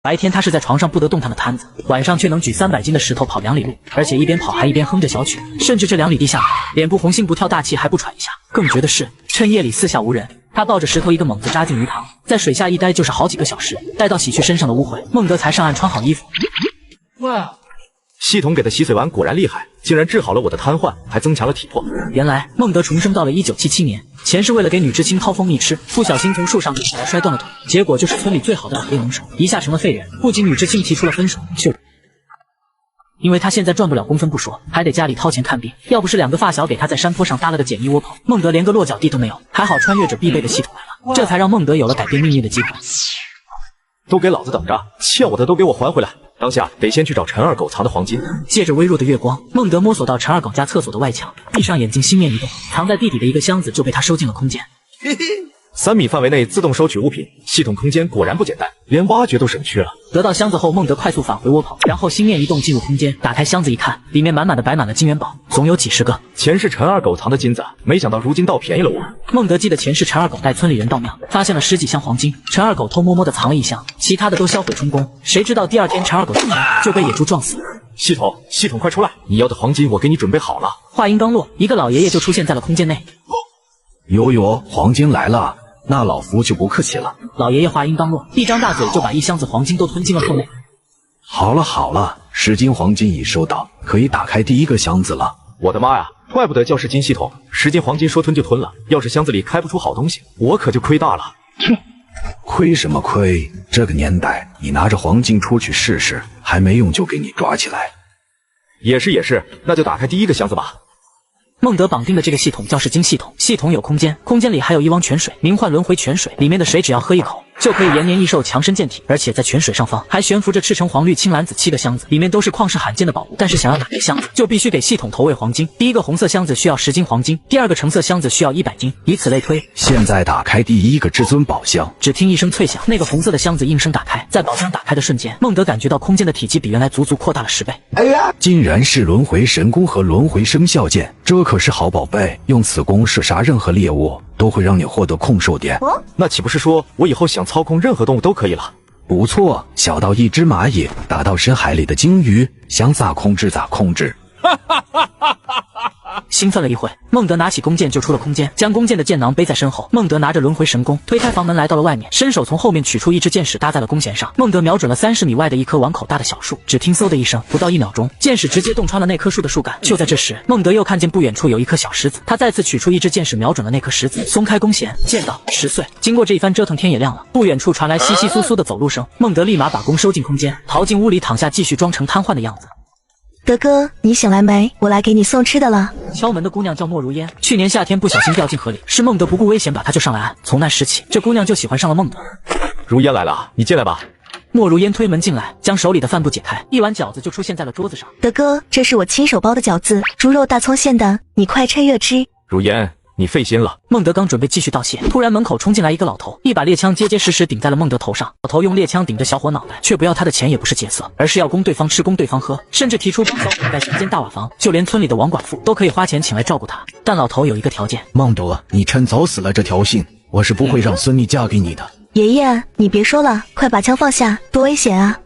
白天他是在床上不得动弹的摊子，晚上却能举300斤的石头跑2里路，而且一边跑还一边哼着小曲，甚至这2里地下来，脸部红心不跳大气还不喘一下。更绝的是，趁夜里四下无人，他抱着石头一个猛子扎进鱼塘，在水下一待就是好几个小时，待到洗去身上的污秽，孟德才上岸穿好衣服。哇！系统给的洗髓丸果然厉害，竟然治好了我的瘫痪，还增强了体魄。原来孟德重生到了1977年，前是为了给女知青掏蜂蜜吃，不小心从树上跌下来摔断了腿，结果就是村里最好的黑龙手，一下成了废人。不仅女知青提出了分手，因为他现在赚不了工分不说，还得家里掏钱看病，要不是2个发小给他在山坡上搭了个简易窝棚，孟德连个落脚地都没有。还好穿越者必备的系统来了，这才让孟德有了改变命运的机会。都给老子等着，欠我的都给我还回来！当下得先去找陈二狗藏的黄金。借着微弱的月光，孟德摸索到陈二狗家厕所的外墙，闭上眼睛，心念一动，藏在地底的一个箱子就被他收进了空间。3米范围内自动收取物品，系统空间果然不简单，连挖掘都省去了。得到箱子后，孟德快速返回窝棚，然后心念一动进入空间，打开箱子一看，里面满满的摆满了金元宝，总有几10个。前世陈二狗藏的金子，没想到如今倒便宜了我。孟德记得前世陈二狗带村里人到庙，发现了10几箱黄金，陈二狗偷摸摸的藏了1箱，其他的都销毁充公。谁知道第2天陈二狗就被野猪撞死了。系统快出来！你要的黄金我给你准备好了。话音刚落，一个老爷爷就出现在了空间内。哟，黄金来了，那老夫就不客气了。老爷爷话音刚落，一张大嘴就把1箱子黄金都吞进了腹内。好了，10斤黄金已收到，可以打开第1个箱子了。我的妈呀，怪不得叫10斤系统，10斤黄金说吞就吞了，要是箱子里开不出好东西，我可就亏大了。亏什么亏？这个年代，你拿着黄金出去试试，还没用就给你抓起来。也是，那就打开第1个箱子吧。孟德绑定的这个系统叫是金系统，系统有空间，空间里还有一汪泉水，名唤轮回泉水，里面的水只要喝1口，就可以延年益寿、强身健体。而且在泉水上方还悬浮着赤橙黄绿青蓝紫7个箱子，里面都是旷世罕见的宝物。但是想要打开箱子，就必须给系统投喂黄金。第1个红色箱子需要10斤黄金，第2个橙色箱子需要100斤，以此类推。现在打开第1个至尊宝箱，只听一声脆响，那个红色的箱子应声打开。在宝箱打开的瞬间，孟德感觉到空间的体积比原来足足扩大了10倍。哎呀，竟然是轮回神功和轮回生肖剑，这可是好宝贝。用此弓射杀任何猎物，都会让你获得控兽点。那岂不是说我以后想操控任何动物都可以了？不错，小到一只蚂蚁，大到深海里的鲸鱼，想咋控制咋控制。兴奋了一会，孟德拿起弓箭就出了空间，将弓箭的箭囊背在身后。孟德拿着轮回神弓，推开房门来到了外面，伸手从后面取出一支箭矢搭在了弓弦上。孟德瞄准了30米外的一棵碗口大的小树，只听嗖的一声，不到1秒钟，箭矢直接洞穿了那棵树的树干。就在这时，孟德又看见不远处有一颗小石子，他再次取出一支箭矢瞄准了那颗石子，松开弓弦，箭到10岁。经过这一番折腾，天也亮了，不远处传来窸窸窣窣的走路声。孟德立马把弓收进空间，逃进屋里躺下，继续装成瘫痪的样子。德哥，你醒来没？我来给你送吃的了。敲门的姑娘叫莫如烟，去年夏天不小心掉进河里，是孟德不顾危险把她救上来岸。从那时起，这姑娘就喜欢上了孟德。如烟来了，你进来吧。莫如烟推门进来，将手里的饭布解开，一碗饺子就出现在了桌子上。德哥，这是我亲手包的饺子，猪肉大葱馅的，你快趁热吃。如烟，你费心了。孟德刚准备继续道谢，突然门口冲进来一个老头，一把猎枪结结实实顶在了孟德头上。老头用猎枪顶着小伙脑袋，却不要他的钱，也不是劫色，而是要供对方吃，供对方喝，甚至提出帮小伙盖1间大瓦房，就连村里的王寡妇都可以花钱请来照顾他。但老头有一个条件：孟德，你趁早死了这条心，我是不会让孙女嫁给你的。爷爷，你别说了，快把枪放下，多危险啊！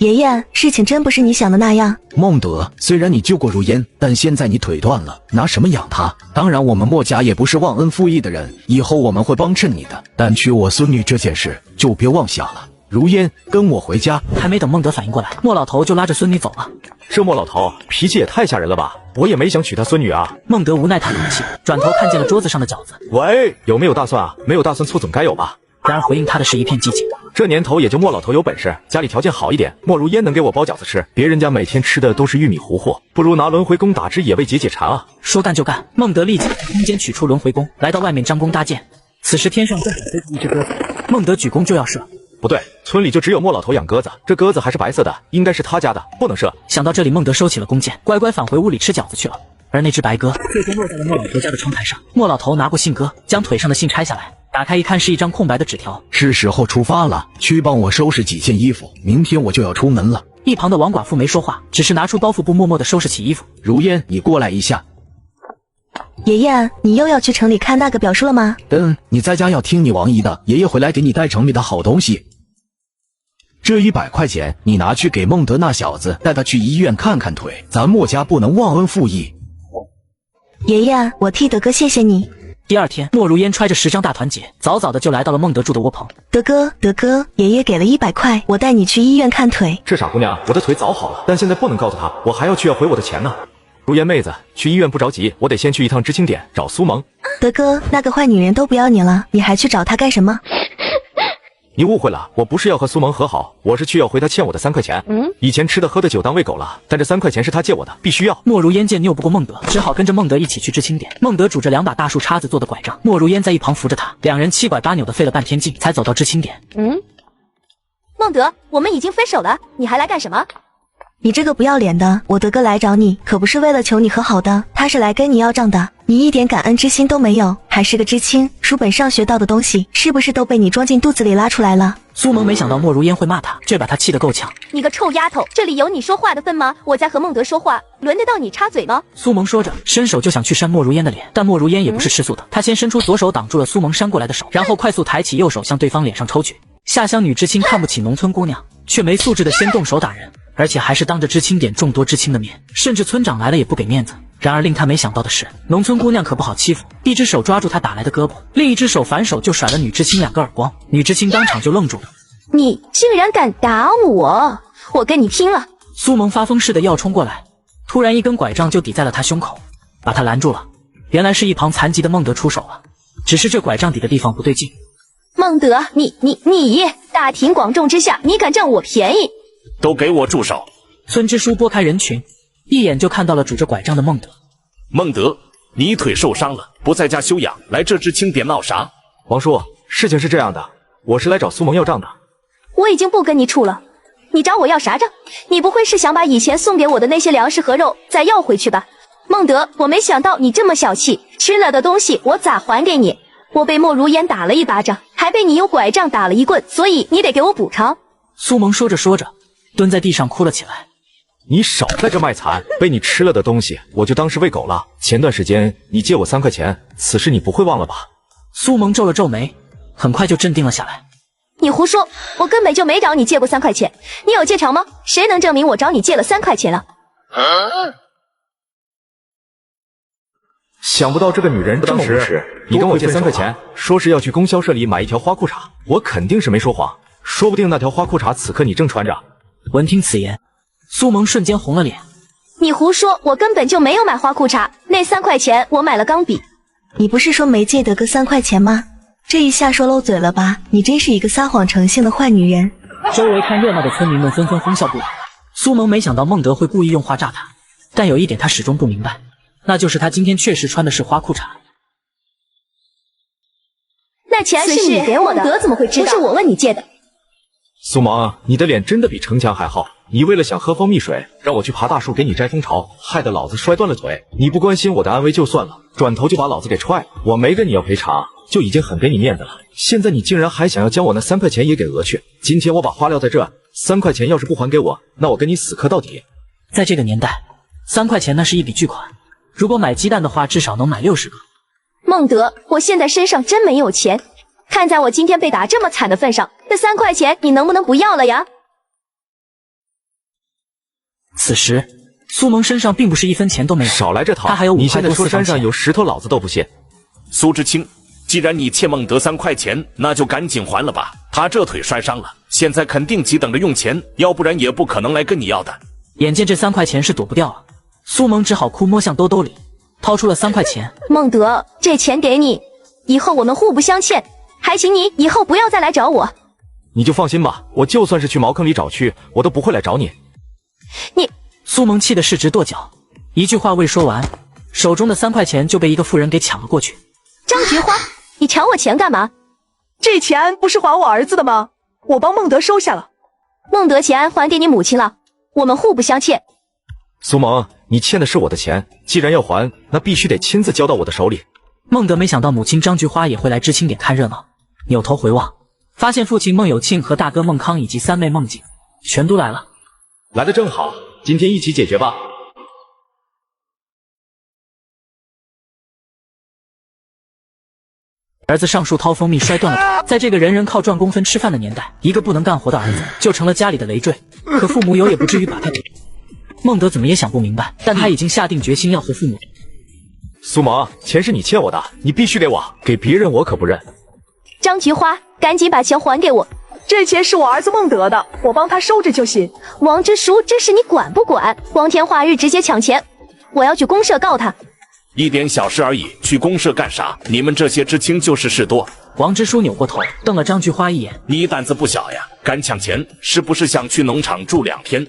爷爷，事情真不是你想的那样。孟德，虽然你救过如烟，但现在你腿断了，拿什么养她？当然，我们莫家也不是忘恩负义的人，以后我们会帮衬你的。但娶我孙女这件事，就别妄想了。如烟，跟我回家。还没等孟德反应过来，莫老头就拉着孙女走了。这莫老头脾气也太吓人了吧！我也没想娶他孙女啊。孟德无奈叹口气，转头看见了桌子上的饺子。喂，有没有大蒜啊？没有大蒜，醋总该有吧？然而回应他的是一片寂静。这年头也就莫老头有本事，家里条件好一点，莫如烟能给我包饺子吃，别人家每天吃的都是玉米糊糊，不如拿轮回弓打只野味解解馋啊！说干就干，孟德立即从空间取出轮回弓，来到外面张弓搭箭。此时天上正好飞出一只鸽子，孟德举弓就要射。不对，村里就只有莫老头养鸽子，这鸽子还是白色的，应该是他家的，不能射。想到这里，孟德收起了弓箭，乖乖返回屋里吃饺子去了。而那只白鸽最终落在了莫老头家的窗台上。莫老头拿过信鸽，将腿上的信拆下来，打开一看，是一张空白的纸条。是时候出发了，去帮我收拾几件衣服，明天我就要出门了。一旁的王寡妇没说话，只是拿出包袱布，默默地收拾起衣服。如烟，你过来一下。爷爷，你又要去城里看那个表叔了吗？你在家要听你王姨的，爷爷回来给你带城里的好东西。这100块钱你拿去给孟德那小子，带他去医院看看腿。咱墨家不能忘恩负义。爷爷，我替德哥谢谢你。第二天，莫如烟揣着10张大团结，早早的就来到了孟德住的窝棚。德哥，爷爷给了100块，我带你去医院看腿。这傻姑娘，我的腿早好了，但现在不能告诉她，我还要去要回我的钱呢。如烟妹子，去医院不着急，我得先去一趟知青点找苏萌。德哥，那个坏女人都不要你了，你还去找她干什么？你误会了，我不是要和苏萌和好，我是去要回她欠我的3块钱。以前吃的喝的酒当喂狗了，但这3块钱是她借我的，必须要。莫如烟见拗不过孟德，只好跟着孟德一起去知青点。孟德拄着2把大树叉子做的拐杖，莫如烟在一旁扶着他，两人7拐8扭的费了半天劲，才走到知青点。孟德，我们已经分手了，你还来干什么？你这个不要脸的，我德哥来找你可不是为了求你和好的，他是来跟你要账的。你一点感恩之心都没有，还是个知青，书本上学到的东西是不是都被你装进肚子里拉出来了？苏萌没想到莫如烟会骂他，却把他气得够呛。你个臭丫头，这里有你说话的份吗？我在和孟德说话，轮得到你插嘴吗？苏萌说着，伸手就想去扇莫如烟的脸，但莫如烟也不是吃素的，她先伸出左手挡住了苏萌扇过来的手，然后快速抬起右手向对方脸上抽去。下乡女知青看不起农村姑娘，却没素质的先动手打人，而且还是当着知青点众多知青的面，甚至村长来了也不给面子。然而令他没想到的是，农村姑娘可不好欺负，一只手抓住他打来的胳膊，另一只手反手就甩了女知青2个耳光，女知青当场就愣住了。你竟然敢打我，我跟你拼了！苏萌发疯似的要冲过来，突然一根拐杖就抵在了他胸口，把他拦住了。原来是一旁残疾的孟德出手了，只是这拐杖抵的地方不对劲。孟德，你大庭广众之下，你敢占我便宜？都给我住手！村支书拨开人群，一眼就看到了拄着拐杖的孟德。孟德，你腿受伤了，不在家休养，来这知青点闹啥？王叔，事情是这样的，我是来找苏萌要账的。我已经不跟你处了，你找我要啥账？你不会是想把以前送给我的那些粮食和肉再要回去吧？孟德，我没想到你这么小气，吃了的东西我咋还给你？我被莫如烟打了1巴掌，还被你用拐杖打了1棍，所以你得给我补偿。苏萌说着说着，蹲在地上哭了起来。你少在这卖惨，被你吃了的东西我就当是喂狗了。前段时间你借我3块钱，此事你不会忘了吧？苏萌皱了皱眉，很快就镇定了下来。你胡说，我根本就没找你借过3块钱，你有借条吗？谁能证明我找你借了3块钱啊？想不到这个女人这么无耻，你跟我借3块钱，说是要去供销社里买一条花裤衩，我肯定是没说谎，说不定那条花裤衩此刻你正穿着。闻听此言，苏萌瞬间红了脸。你胡说，我根本就没有买花裤衩，那3块钱我买了钢笔。你不是说没借德哥3块钱吗？这一下说漏嘴了吧？你真是一个撒谎成性的坏女人。周围看热闹的村民们纷纷哄笑不已。苏萌没想到孟德会故意用话炸他，但有一点他始终不明白，那就是他今天确实穿的是花裤衩。那钱是你给我的，孟德怎么会知道？不是我问你借的。苏萌，你的脸真的比城墙还厚。你为了想喝蜂蜜水，让我去爬大树给你摘蜂巢，害得老子摔断了腿。你不关心我的安危就算了，转头就把老子给踹了。我没跟你要赔偿，就已经很给你面子了。现在你竟然还想要将我那3块钱也给讹去。今天我把花撂在这，3块钱要是不还给我，那我跟你死磕到底。在这个年代，3块钱那是一笔巨款，如果买鸡蛋的话，至少能买60个。孟德，我现在身上真没有钱，看在我今天被打这么惨的份上，那3块钱你能不能不要了呀？此时，苏萌身上并不是1分钱都没有，少来这套！他还有5块多你现在说山上有石头，老子都不信。苏知青，既然你欠孟德3块钱，那就赶紧还了吧。他这腿摔伤了，现在肯定急等着用钱，要不然也不可能来跟你要的。眼见这3块钱是躲不掉了，苏萌只好哭摸向兜兜里，掏出了3块钱。孟德，这钱给你，以后我们互不相欠，还请你以后不要再来找我。你就放心吧，我就算是去茅坑里找蛆，我都不会来找你。苏萌气得是直跺脚，一句话未说完，手中的3块钱就被一个妇人给抢了过去。张菊花，你抢我钱干嘛？这钱不是还我儿子的吗？我帮孟德收下了。孟德钱还给你母亲了，我们互不相欠。苏萌，你欠的是我的钱，既然要还，那必须得亲自交到我的手里。孟德没想到母亲张菊花也会来知青点看热闹，扭头回望，发现父亲孟有庆和大哥孟康以及3妹孟景全都来了。来得正好，今天一起解决吧。儿子上树掏蜂蜜摔断了腿，在这个人人靠赚工分吃饭的年代，一个不能干活的儿子就成了家里的累赘。可父母有也不至于把他给……孟德怎么也想不明白，但他已经下定决心要和父母。苏萌，钱是你欠我的，你必须给我，给别人我可不认。张菊花，赶紧把钱还给我！这钱是我儿子孟德的，我帮他收着就行。王支书，这事你管不管？光天化日直接抢钱，我要去公社告他。一点小事而已，去公社干啥？你们这些知青就是事多。王支书扭过头，瞪了张菊花一眼：“你胆子不小呀，敢抢钱，是不是想去农场住2天？”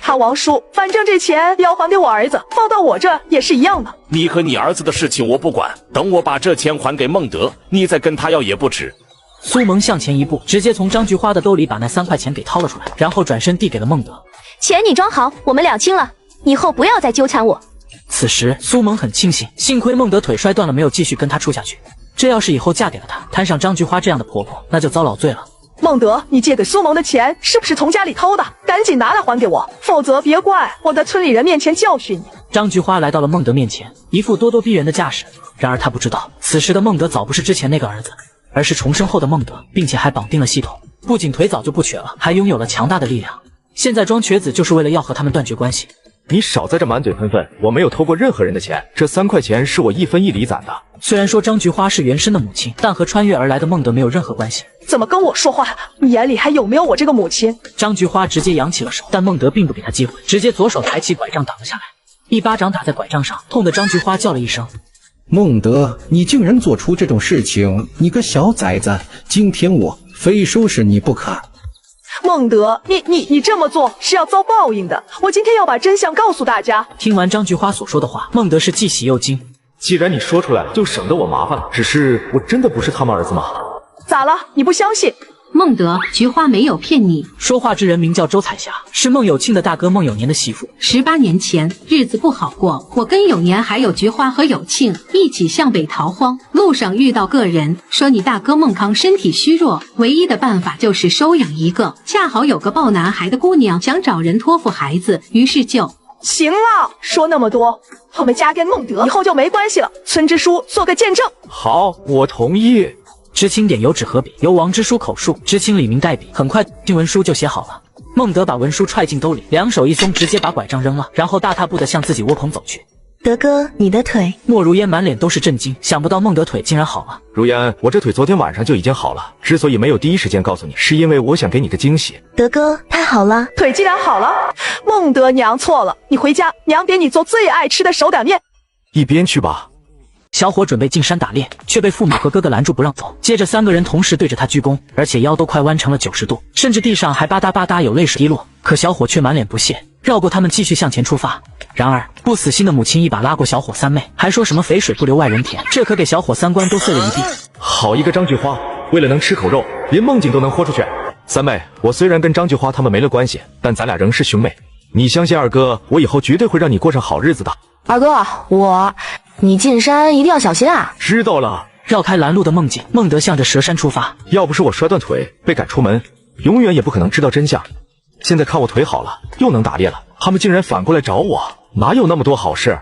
哈，王叔，反正这钱要还给我儿子，放到我这也是一样的。你和你儿子的事情我不管，等我把这钱还给孟德，你再跟他要也不迟。苏萌向前一步，直接从张菊花的兜里把那3块钱给掏了出来，然后转身递给了孟德：“钱你装好，我们两清了，以后不要再纠缠我。”此时苏萌很庆幸，幸亏孟德腿摔断了，没有继续跟他处下去。这要是以后嫁给了他，摊上张菊花这样的婆婆，那就遭老罪了。孟德，你借给苏萌的钱是不是从家里偷的？赶紧拿来还给我，否则别怪我在村里人面前教训你。张菊花来到了孟德面前，一副咄咄逼人的架势。然而他不知道，此时的孟德早不是之前那个儿子，而是重生后的孟德，并且还绑定了系统。不仅腿早就不瘸了，还拥有了强大的力量。现在装瘸子就是为了要和他们断绝关系。你少在这满嘴喷粪，我没有偷过任何人的钱，这3块钱是我1分1厘攒的。虽然说张菊花是原生的母亲，但和穿越而来的孟德没有任何关系。怎么跟我说话？你眼里还有没有我这个母亲？张菊花直接扬起了手，但孟德并不给他机会，直接左手抬起拐杖挡了下来，一巴掌打在拐杖上，痛得张菊花叫了一声。孟德，你竟然做出这种事情，你个小崽子，今天我非收拾你不可。孟德，你这么做是要遭报应的，我今天要把真相告诉大家。听完张菊花所说的话，孟德是既喜又惊。既然你说出来了，就省得我麻烦了。只是我真的不是他们儿子吗？咋了？你不相信？孟德，菊花没有骗你。说话之人名叫周彩霞，是孟有庆的大哥孟有年的媳妇。18年前，日子不好过，我跟有年还有菊花和有庆一起向北逃荒，路上遇到个人，说你大哥孟康身体虚弱，唯一的办法就是收养一个。恰好有个抱男孩的姑娘想找人托付孩子，于是就……行了，说那么多，我们家跟孟德以后就没关系了。村支书做个见证。好，我同意。知青点油纸和笔，由王支书口述，知青李明代笔。很快，新文书就写好了。孟德把文书揣进兜里，两手一松，直接把拐杖扔了，然后大踏步地向自己窝棚走去。德哥，你的腿……莫如烟满脸都是震惊，想不到孟德腿竟然好了。如烟，我这腿昨天晚上就已经好了，之所以没有第一时间告诉你，是因为我想给你个惊喜。德哥，太好了，腿既然好了，孟德娘错了，你回家，娘给你做最爱吃的手擀面。一边去吧。小伙准备进山打猎，却被父母和哥哥拦住不让走。接着3个人同时对着他鞠躬，而且腰都快弯成了90度，甚至地上还吧嗒吧嗒有泪水滴落。可小伙却满脸不屑，绕过他们继续向前出发。然而不死心的母亲一把拉过小伙三妹，还说什么肥水不流外人田，这可给小伙3观都碎了一地。好一个张菊花，为了能吃口肉，连梦境都能豁出去。三妹，我虽然跟张菊花他们没了关系，但咱俩仍是兄妹。你相信二哥，我以后绝对会让你过上好日子的。二哥，你进山一定要小心啊！知道了。绕开拦路的梦境，孟德向着蛇山出发。要不是我摔断腿被赶出门，永远也不可能知道真相。现在看我腿好了，又能打猎了，他们竟然反过来找我，哪有那么多好事？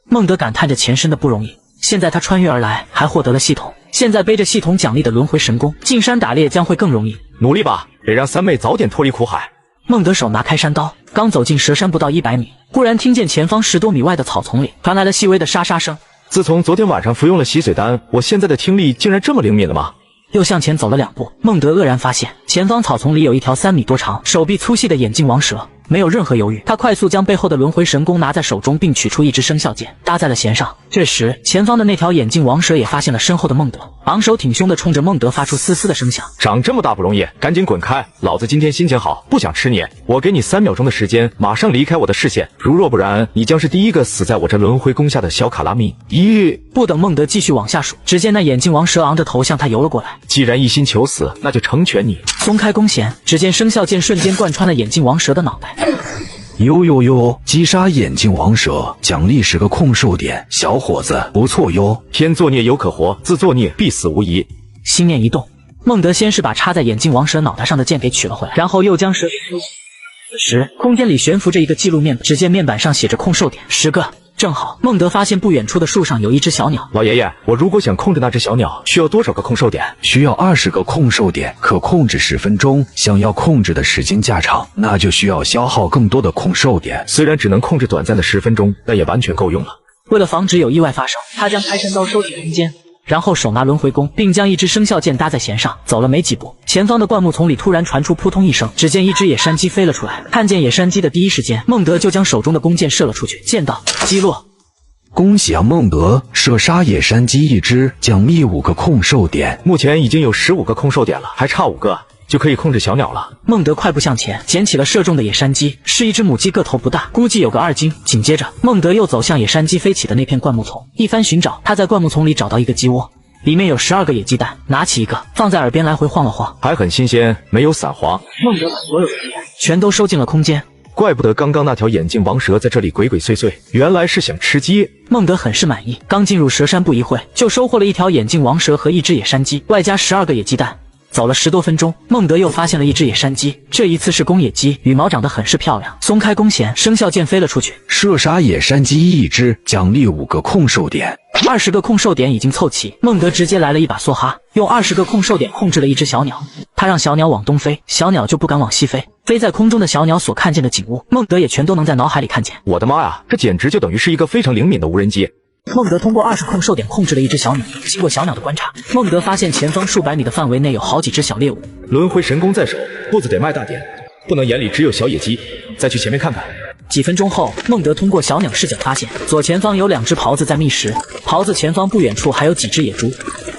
孟德感叹着前身的不容易。现在他穿越而来，还获得了系统，现在背着系统奖励的轮回神功，进山打猎将会更容易。努力吧，得让三妹早点脱离苦海。孟德手拿开山刀，刚走进蛇山不到100米，忽然听见前方10多米外的草丛里传来了细微的沙沙声。自从昨天晚上服用了洗髓丹，我现在的听力竟然这么灵敏了吗？又向前走了2步，孟德愕然发现前方草丛里有一条3米多长、手臂粗细的眼镜王蛇。没有任何犹豫，他快速将背后的轮回神弓拿在手中，并取出一支生肖剑搭在了弦上。这时前方的那条眼镜王蛇也发现了身后的孟德，昂首挺胸地冲着孟德发出嘶嘶的声响。长这么大不容易，赶紧滚开，老子今天心情好，不想吃你。我给你3秒钟的时间，马上离开我的视线，如若不然，你将是第一个死在我这轮回弓下的小卡拉米。不等孟德继续往下数，只见那眼镜王蛇昂着头向他游了过来。既然一心求死，那就成全你。松开弓弦，只见生肖剑瞬间贯穿了眼镜王蛇的脑袋。哟，击杀眼镜王蛇，奖励10个控兽点，小伙子不错哟。天作孽犹可活，自作孽必死无疑。心念一动，孟德先是把插在眼镜王蛇脑袋上的剑给取了回来，然后又将蛇给收。此时空间里悬浮着一个记录面板，只见面板上写着控兽点10个。正好孟德发现不远处的树上有一只小鸟。老爷爷，我如果想控制那只小鸟，需要多少个控兽点？需要20个控兽点，可控制10分钟。想要控制的时间加长，那就需要消耗更多的控兽点。虽然只能控制短暂的10分钟，但也完全够用了。为了防止有意外发生，他将开山刀收进空间，然后手拿轮回弓，并将一支生肖剑搭在弦上。走了没几步，前方的灌木丛里突然传出扑通一声，只见一只野山鸡飞了出来。看见野山鸡的第一时间，孟德就将手中的弓箭射了出去，箭到击落。恭喜啊，孟德！射杀野山鸡1只，奖励5个控兽点。目前已经有15个控兽点了，还差5个。就可以控制小鸟了。孟德快步向前，捡起了射中的野山鸡，是一只母鸡，个头不大，估计有个2斤。紧接着，孟德又走向野山鸡飞起的那片灌木丛，一番寻找，他在灌木丛里找到一个鸡窝，里面有12个野鸡蛋，拿起一个放在耳边来回晃了晃，还很新鲜，没有散黄。孟德把所有的鸡蛋全都收进了空间。怪不得刚刚那条眼镜王蛇在这里鬼鬼祟祟，原来是想吃鸡。孟德很是满意，刚进入蛇山不一会，就收获了一条眼镜王蛇和一只野山鸡，外加12个野鸡蛋。走了10多分钟，孟德又发现了一只野山鸡，这一次是公野鸡，羽毛长得很是漂亮。松开弓弦，生肖箭飞了出去，射杀野山鸡1只，奖励5个控兽点。20个控兽点已经凑齐，孟德直接来了一把梭哈，用20个控兽点控制了一只小鸟。他让小鸟往东飞，小鸟就不敢往西飞。飞在空中的小鸟所看见的景物，孟德也全都能在脑海里看见。我的妈呀，这简直就等于是一个非常灵敏的无人机。孟德通过20控兽点控制了一只小鸟，经过小鸟的观察，孟德发现前方数百米的范围内有好几只小猎物。轮回神弓在手，步子得迈大点，不能眼里只有小野鸡。再去前面看看。几分钟后，孟德通过小鸟视角发现，左前方有2只狍子在觅食，狍子前方不远处还有几只野猪。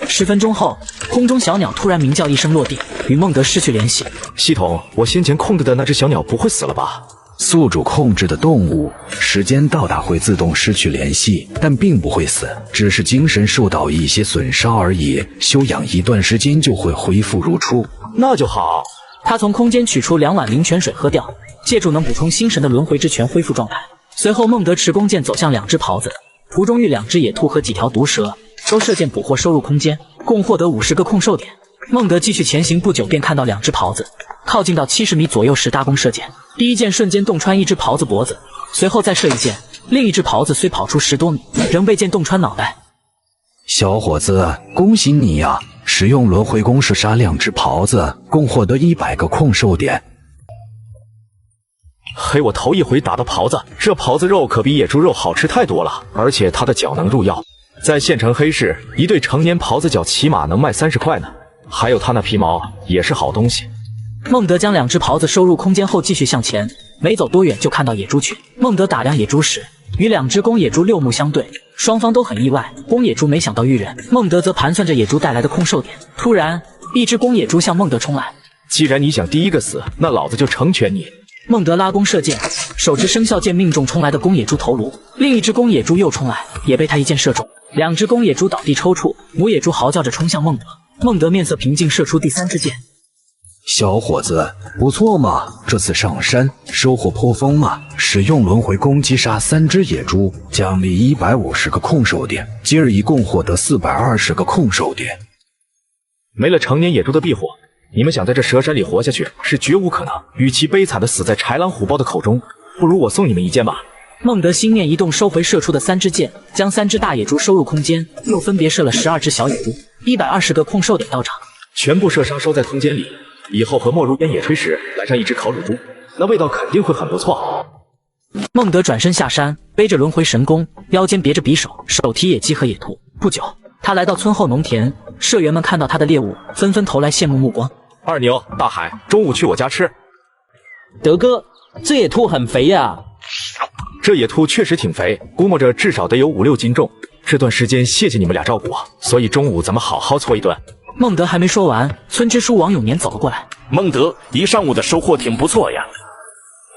10分钟后，空中小鸟突然鸣叫一声落地，与孟德失去联系。系统，我先前控制的那只小鸟不会死了吧？宿主控制的动物，时间到达会自动失去联系，但并不会死，只是精神受到一些损伤而已。休养一段时间就会恢复如初。那就好。他从空间取出2碗灵泉水喝掉，借助能补充心神的轮回之泉恢复状态。随后，孟德持弓箭走向2只狍子，途中遇2只野兔和几条毒蛇，都射箭捕获收入空间，共获得50个控兽点。孟德继续前行，不久便看到2只狍子，靠近到70米左右时搭弓射箭，第一箭瞬间洞穿一只狍子脖子，随后再射一箭，另一只狍子虽跑出10多米，仍被箭洞穿脑袋。小伙子，恭喜你呀！使用轮回弓射杀2只狍子，共获得100个控兽点。嘿，我头一回打到狍子，这狍子肉可比野猪肉好吃太多了，而且它的脚能入药，在县城黑市，一对成年狍子脚起码能卖30块呢。还有它那皮毛也是好东西。孟德将2只狍子收入空间后继续向前，没走多远就看到野猪群。孟德打量野猪时，与2只公野猪六目相对，双方都很意外。公野猪没想到遇人，孟德则盘算着野猪带来的控兽点。突然，一只公野猪向孟德冲来。既然你想第一个死，那老子就成全你。孟德拉弓射箭，手持生肖箭命中冲来的公野猪头颅。另一只公野猪又冲来，也被他一箭射中。2只公野猪倒地抽搐，母野猪嚎叫着冲向孟德。孟德面色平静，射出第3支箭。小伙子，不错嘛，这次上山收获颇丰嘛。使用轮回弓击杀3只野猪，奖励150个控兽点，今儿一共获得420个控兽点。没了成年野猪的庇护，你们想在这蛇山里活下去是绝无可能。与其悲惨的死在豺狼虎豹的口中，不如我送你们一箭吧。孟德心念一动，收回射出的3支箭，将3只大野猪收入空间，又分别射了12只小野猪，120个控兽点到场，全部射杀收在空间里。以后和莫如烟野炊时来上一只烤乳猪，那味道肯定会很不错。孟德转身下山，背着轮回神弓，腰间别着匕首，手提野鸡和野兔。不久，他来到村后农田，社员们看到他的猎物，纷纷投来羡慕目光。二牛、大海，中午去我家吃。德哥，这野兔很肥呀。这野兔确实挺肥，估摸着至少得有5、6斤重。这段时间谢谢你们俩照顾我，所以中午咱们好好搓一顿。孟德还没说完，村支书王永年走了过来。孟德，一上午的收获挺不错呀。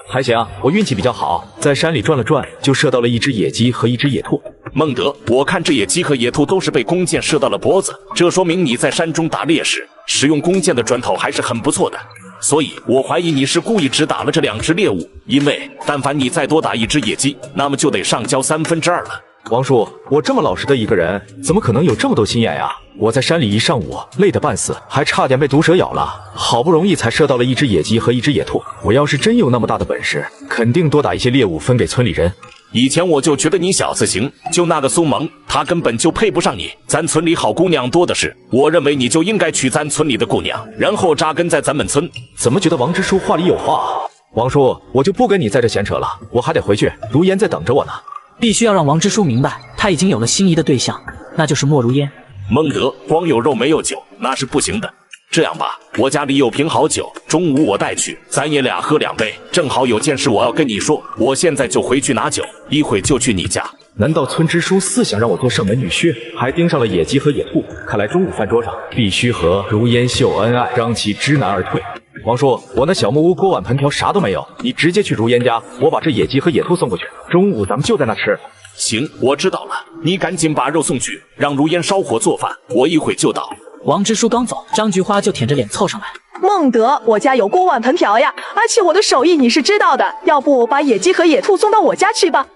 还行，我运气比较好，在山里转了转，就射到了1只野鸡和1只野兔。孟德，我看这野鸡和野兔都是被弓箭射到了脖子，这说明你在山中打猎时使用弓箭的准头还是很不错的。所以我怀疑你是故意只打了这2只猎物，因为但凡你再多打1只野鸡，那么就得上交2/3了。王叔，我这么老实的一个人，怎么可能有这么多心眼呀？我在山里一上午，累得半死，还差点被毒蛇咬了。好不容易才射到了1只野鸡和1只野兔，我要是真有那么大的本事，肯定多打一些猎物分给村里人。以前我就觉得你小子行，就那个苏萌，她根本就配不上你。咱村里好姑娘多的是，我认为你就应该娶咱村里的姑娘，然后扎根在咱们村。怎么觉得王支书话里有话啊？王叔，我就不跟你在这闲扯了，我还得回去，如烟在等着我呢。必须要让王支书明白，他已经有了心仪的对象，那就是莫如烟。孟德，光有肉没有酒，那是不行的。这样吧，我家里有瓶好酒，中午我带去，咱爷俩喝2杯。正好有件事我要跟你说，我现在就回去拿酒，一会就去你家。难道村支书思想让我做上门女婿，还盯上了野鸡和野兔？看来中午饭桌上必须和如烟秀恩爱，让其知难而退。王叔，我那小木屋锅碗盆瓢啥都没有，你直接去如烟家，我把这野鸡和野兔送过去，中午咱们就在那吃。行，我知道了，你赶紧把肉送去，让如烟烧火做饭，我一会就到。王支书刚走，张菊花就舔着脸凑上来。孟德，我家有锅碗盆瓢呀，而且我的手艺你是知道的，要不把野鸡和野兔送到我家去吧。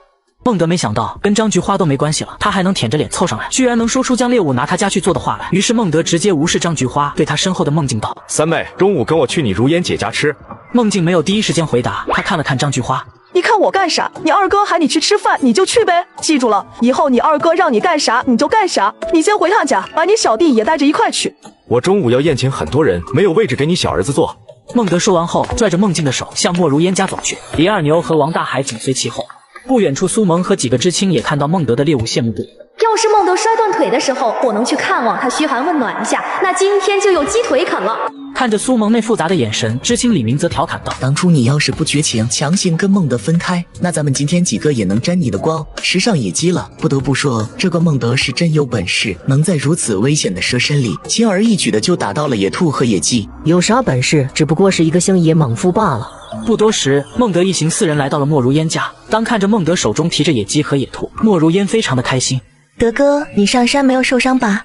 孟德没想到跟张菊花都没关系了，他还能舔着脸凑上来，居然能说出将猎物拿他家去做的话来。于是孟德直接无视张菊花，对他身后的孟静道：三妹，中午跟我去你如烟姐家吃。孟静没有第一时间回答，他看了看张菊花。你看我干啥？你二哥喊你去吃饭，你就去呗。记住了，以后你二哥让你干啥你就干啥。你先回趟家，把你小弟也带着一块去。我中午要宴请很多人，没有位置给你小儿子坐。孟德说完后，拽着孟静的手向莫如烟家走去，李二牛和王大海紧随其后。不远处，苏萌和几个知青也看到孟德的猎物，羡慕不已。要是孟德摔断腿的时候，我能去看望他，嘘寒问暖一下，那今天就有鸡腿啃了。看着苏萌那复杂的眼神，知青李明则调侃道：当初你要是不绝情，强行跟孟德分开，那咱们今天几个也能沾你的光，吃上野鸡了。不得不说，这个孟德是真有本事，能在如此危险的蛇身里，轻而易举的就打到了野兔和野鸡。有啥本事？只不过是一个星野莽夫罢了。不多时，孟德一行4人来到了莫如烟家。当看着孟德手中提着野鸡和野兔，莫如烟非常的开心。德哥，你上山没有受伤吧？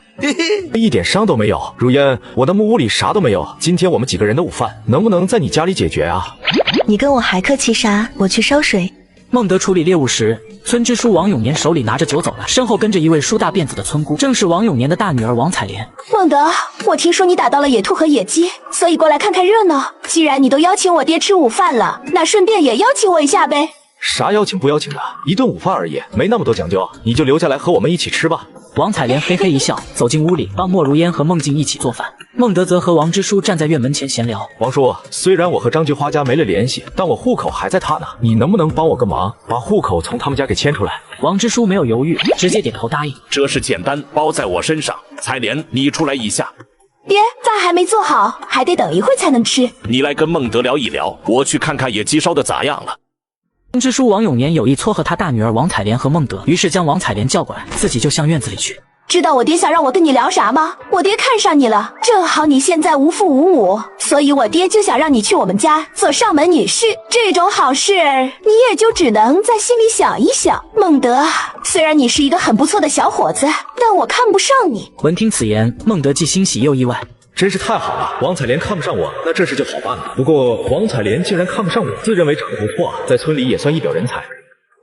一点伤都没有。如烟，我的木屋里啥都没有。今天我们几个人的午饭能不能在你家里解决啊？你跟我还客气啥？我去烧水。孟德处理猎物时，村支书王永年手里拿着酒走来，身后跟着一位梳大辫子的村姑，正是王永年的大女儿王彩莲。孟德，我听说你打到了野兔和野鸡，所以过来看看热闹。既然你都邀请我爹吃午饭了，那顺便也邀请我一下呗。啥邀请不邀请的，一顿午饭而已，没那么多讲究，你就留下来和我们一起吃吧。王彩莲嘿嘿一笑，走进屋里，帮莫如烟和孟静一起做饭。孟德则和王支书站在院门前闲聊。王叔，虽然我和张菊花家没了联系，但我户口还在他那，你能不能帮我个忙，把户口从他们家给迁出来？王支书没有犹豫，直接点头答应。这事简单，包在我身上。彩莲，你出来一下。爹，饭还没做好，还得等一会才能吃。你来跟孟德聊一聊，我去看看野鸡烧的咋样了。村支书王永年有意撮合他大女儿王彩莲和孟德，于是将王彩莲叫过来，自己就向院子里去。知道我爹想让我跟你聊啥吗？我爹看上你了，正好你现在无父无母，所以我爹就想让你去我们家做上门女婿。这种好事你也就只能在心里想一想。孟德，虽然你是一个很不错的小伙子，但我看不上你。闻听此言，孟德既欣喜又意外。真是太好了，王彩莲看不上我，那这事就好办了。不过王彩莲竟然看不上我，自认为成不错，在村里也算一表人才。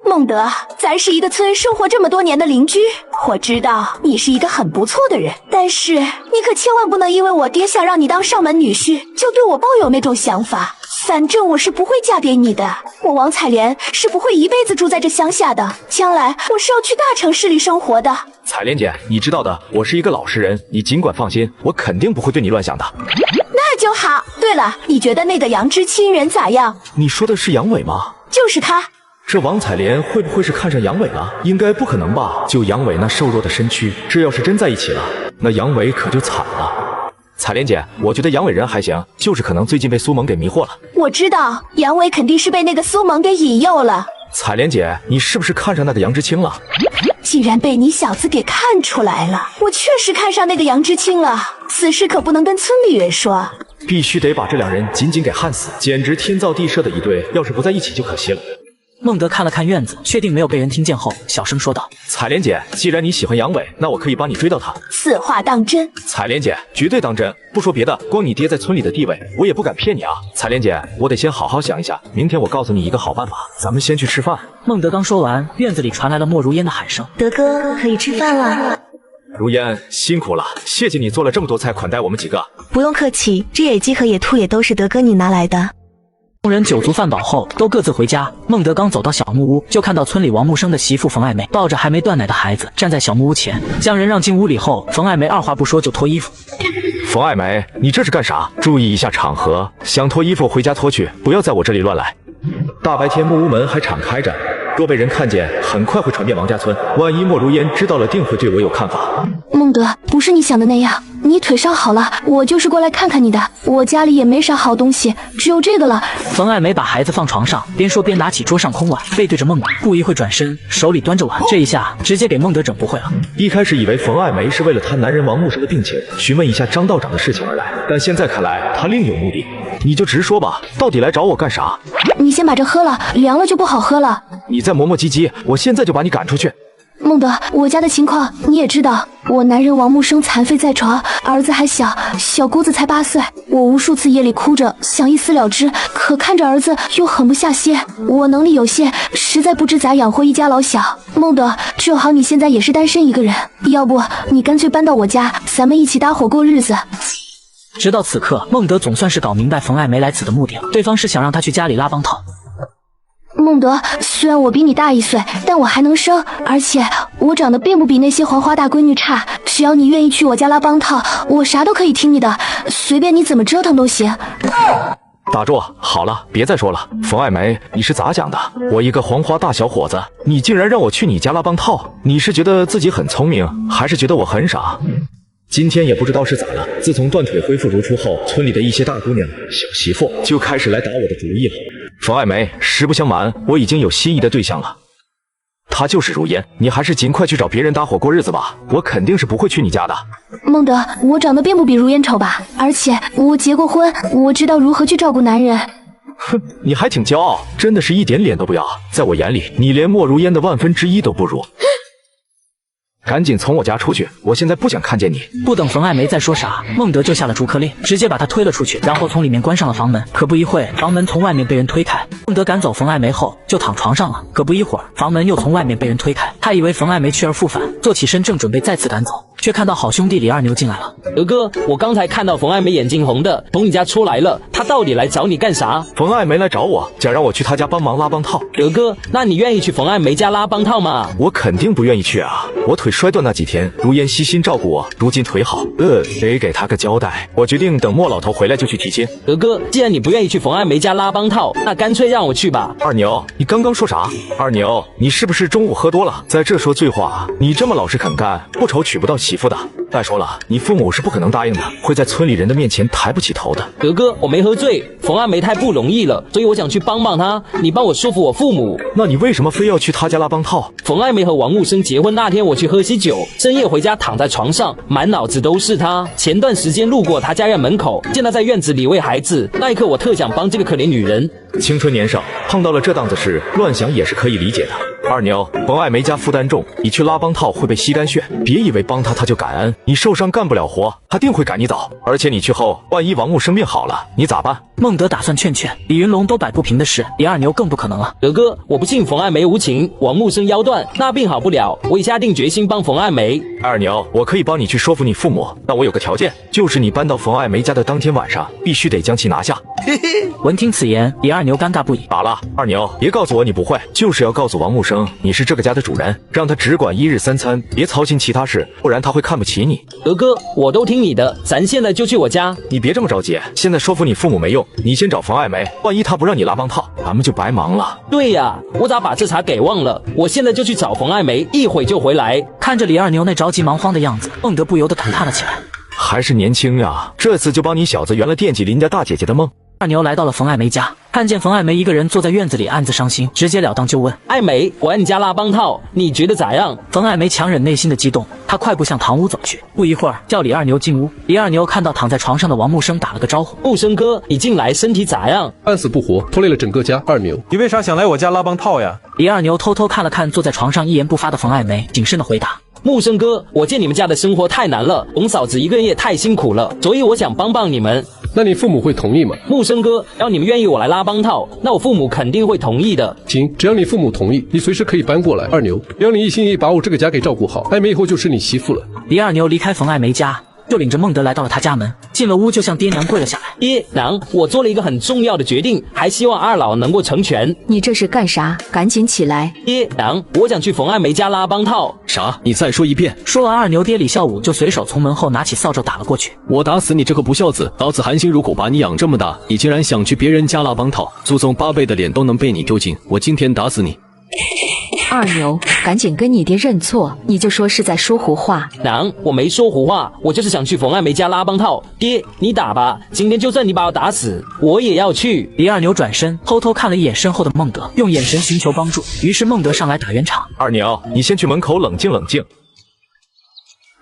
孟德，咱是一个村生活这么多年的邻居，我知道你是一个很不错的人，但是你可千万不能因为我爹想让你当上门女婿，就对我抱有那种想法。反正我是不会嫁给你的，我王彩莲是不会一辈子住在这乡下的，将来我是要去大城市里生活的。彩莲姐，你知道的，我是一个老实人，你尽管放心，我肯定不会对你乱想的。那就好。对了，你觉得那个杨知青人咋样？你说的是杨伟吗？就是他。这王彩莲会不会是看上杨伟了？应该不可能吧，就杨伟那瘦弱的身躯，这要是真在一起了，那杨伟可就惨了。彩莲姐，我觉得杨伟人还行，就是可能最近被苏萌给迷惑了。我知道杨伟肯定是被那个苏萌给引诱了。彩莲姐，你是不是看上那个杨知青了？竟然被你小子给看出来了，我确实看上那个杨知青了，此事可不能跟村里人说，必须得把这两人紧紧给焊死，简直天造地设的一对，要是不在一起就可惜了。孟德看了看院子，确定没有被人听见后，小声说道：彩莲姐，既然你喜欢杨伟，那我可以帮你追到他。此话当真？彩莲姐，绝对当真。不说别的，光你爹在村里的地位，我也不敢骗你啊。彩莲姐，我得先好好想一下，明天我告诉你一个好办法，咱们先去吃饭。孟德刚说完，院子里传来了莫如烟的喊声：德哥，可以吃饭了。如烟，辛苦了，谢谢你做了这么多菜款待我们几个。不用客气，这野鸡和野兔也都是德哥你拿来的。众人酒足饭饱后，都各自回家。孟德刚走到小木屋，就看到村里王木生的媳妇冯爱梅抱着还没断奶的孩子站在小木屋前，将人让进屋里后，冯爱梅二话不说就脱衣服。冯爱梅，你这是干啥？注意一下场合，想脱衣服回家脱去，不要在我这里乱来。大白天木屋门还敞开着，若被人看见，很快会传遍王家村。万一莫如烟知道了，定会对我有看法。孟德，不是你想的那样，你腿伤好了，我就是过来看看你的。我家里也没啥好东西，只有这个了。冯爱梅把孩子放床上，边说边拿起桌上空碗，背对着孟德，不一会转身，手里端着碗。这一下直接给孟德整不会了。一开始以为冯爱梅是为了她男人王木生的病情，询问一下张道长的事情而来，但现在看来她另有目的。你就直说吧，到底来找我干啥？你先把这喝了，凉了就不好喝了。你再磨磨唧唧，我现在就把你赶出去。孟德，我家的情况你也知道，我男人王木生残废在床，儿子还小，小姑子才8岁。我无数次夜里哭着想一死了之，可看着儿子又狠不下心，我能力有限，实在不知咋养活一家老小。孟德，正好你现在也是单身一个人，要不你干脆搬到我家，咱们一起搭伙过日子。直到此刻，孟德总算是搞明白冯爱梅来此的目的了，对方是想让他去家里拉帮套。孟德，虽然我比你大1岁，但我还能生，而且我长得并不比那些黄花大闺女差。只要你愿意去我家拉帮套，我啥都可以听你的，随便你怎么折腾都行。打住，好了，别再说了。冯爱梅，你是咋想的？我一个黄花大小伙子，你竟然让我去你家拉帮套？你是觉得自己很聪明，还是觉得我很傻？今天也不知道是咋了，自从断腿恢复如初后，村里的一些大姑娘、小媳妇就开始来打我的主意了。冯爱梅，实不相瞒，我已经有心仪的对象了，她就是如烟，你还是尽快去找别人搭伙过日子吧，我肯定是不会去你家的。孟德，我长得并不比如烟丑吧？而且我结过婚，我知道如何去照顾男人。哼，你还挺骄傲，真的是一点脸都不要。在我眼里，你连莫如烟的1/1000都不如。赶紧从我家出去！我现在不想看见你。不等冯爱梅再说啥，孟德就下了逐客令，直接把她推了出去，然后从里面关上了房门。可不一会，房门从外面被人推开。孟德赶走冯爱梅后，就躺床上了。可不一会儿，房门又从外面被人推开。他以为冯爱梅去而复返，坐起身正准备再次赶走，却看到好兄弟李二牛进来了。德哥，我刚才看到冯爱梅眼睛红的从你家出来了，她到底来找你干啥？冯爱梅来找我，想让我去她家帮忙拉帮套。德哥，那你愿意去冯爱梅家拉帮套吗？我肯定不愿意去啊！我腿摔断那几天，如烟悉心照顾我，如今腿好，得给她个交代。我决定等莫老头回来就去提亲。德哥，既然你不愿意去冯爱梅家拉帮套，那干脆让我去吧。二牛，你刚刚说啥？二牛，你是不是中午喝多了，在这说醉话？你这么老实肯干，不愁娶不到媳妇的。再说了，你父母是不可能答应的，会在村里人的面前抬不起头的。德哥，我没喝醉，冯爱梅太不容易了，所以我想去帮帮她，你帮我说服我父母。那你为什么非要去他家拉帮套？冯爱梅和王木生结婚那天，我去喝喜酒，深夜回家躺在床上，满脑子都是她。前段时间路过她家院门口，见她在院子里喂孩子，那一刻我特想帮这个可怜女人。青春年少，碰到了这档子事，乱想也是可以理解的。二牛，冯爱梅家负担重，你去拉帮套会被吸干血，别以为帮他就感恩，你受伤干不了活，他定会赶你走。而且你去后，万一王木生病好了，你咋办？孟德打算劝劝，李云龙都摆不平的事，李二牛更不可能了。德哥，我不信冯爱梅无情，王木生腰断，那病好不了，我已下定决心帮冯爱梅。二牛，我可以帮你去说服你父母，但我有个条件，就是你搬到冯爱梅家的当天晚上，必须得将其拿下。闻听此言，李二牛尴尬不已。好了，二牛，别告诉我你不会，就是要告诉王木生你是这个家的主人，让他只管1日3餐，别操心其他事，不然他会看不起你。德哥，我都听你的，咱现在就去我家。你别这么着急，现在说服你父母没用，你先找冯爱梅，万一他不让你拉帮套，咱们就白忙了。对呀，我咋把这茬给忘了？我现在就去找冯爱梅，一会就回来。看着李二牛那着急忙慌的样子，孟德不由得感叹了起来。还是年轻呀，这次就帮你小子圆了惦记邻家大姐姐的梦。二牛来到了冯爱梅家，看见冯爱梅一个人坐在院子里暗自伤心，直截了当就问：爱梅，我来你家拉帮套，你觉得咋样？冯爱梅强忍内心的激动，她快步向堂屋走去，不一会儿叫李二牛进屋。李二牛看到躺在床上的王木生，打了个招呼：木生哥，你进来，身体咋样？半死不活，拖累了整个家。二牛，你为啥想来我家拉帮套呀？李二牛偷偷看了看坐在床上一言不发的冯爱梅，谨慎的回答：木生哥，我见你们家的生活太难了，董嫂子一个人也太辛苦了，所以我想帮帮你们。那你父母会同意吗？木生哥，要你们愿意我来拉帮套，那我父母肯定会同意的。行，只要你父母同意，你随时可以搬过来。二牛，让你一心一意把我这个家给照顾好，爱梅以后就是你媳妇了。李二牛离开冯爱梅家，就领着孟德来到了他家门。进了屋就向爹娘跪了下来。爹娘，我做了一个很重要的决定，还希望二老能够成全。你这是干啥？赶紧起来！爹娘，我想去冯爱梅家拉帮套。啥？你再说一遍。说完，二牛爹李孝武就随手从门后拿起扫帚打了过去。我打死你这个不孝子！老子含辛茹苦把你养这么大，你竟然想去别人家拉帮套，祖宗8辈的脸都能被你丢尽！我今天打死你！二牛，赶紧跟你爹认错，你就说是在说胡话。娘，我没说胡话，我就是想去冯爱梅家拉帮套。爹，你打吧，今天就算你把我打死，我也要去。李二牛转身偷偷看了一眼身后的孟德，用眼神寻求帮助。于是孟德上来打圆场。二牛，你先去门口冷静冷静。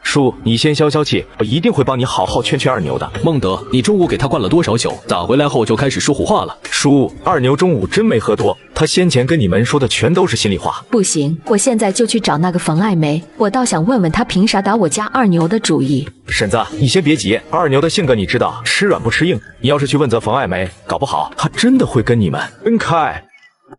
叔，你先消消气，我一定会帮你好好劝劝二牛的。孟德，你中午给他灌了多少酒？咋回来后就开始说胡话了？叔，二牛中午真没喝多，他先前跟你们说的全都是心里话。不行，我现在就去找那个冯爱梅，我倒想问问他凭啥打我家二牛的主意。婶子，你先别急，二牛的性格你知道，吃软不吃硬。你要是去问责冯爱梅，搞不好他真的会跟你们分开。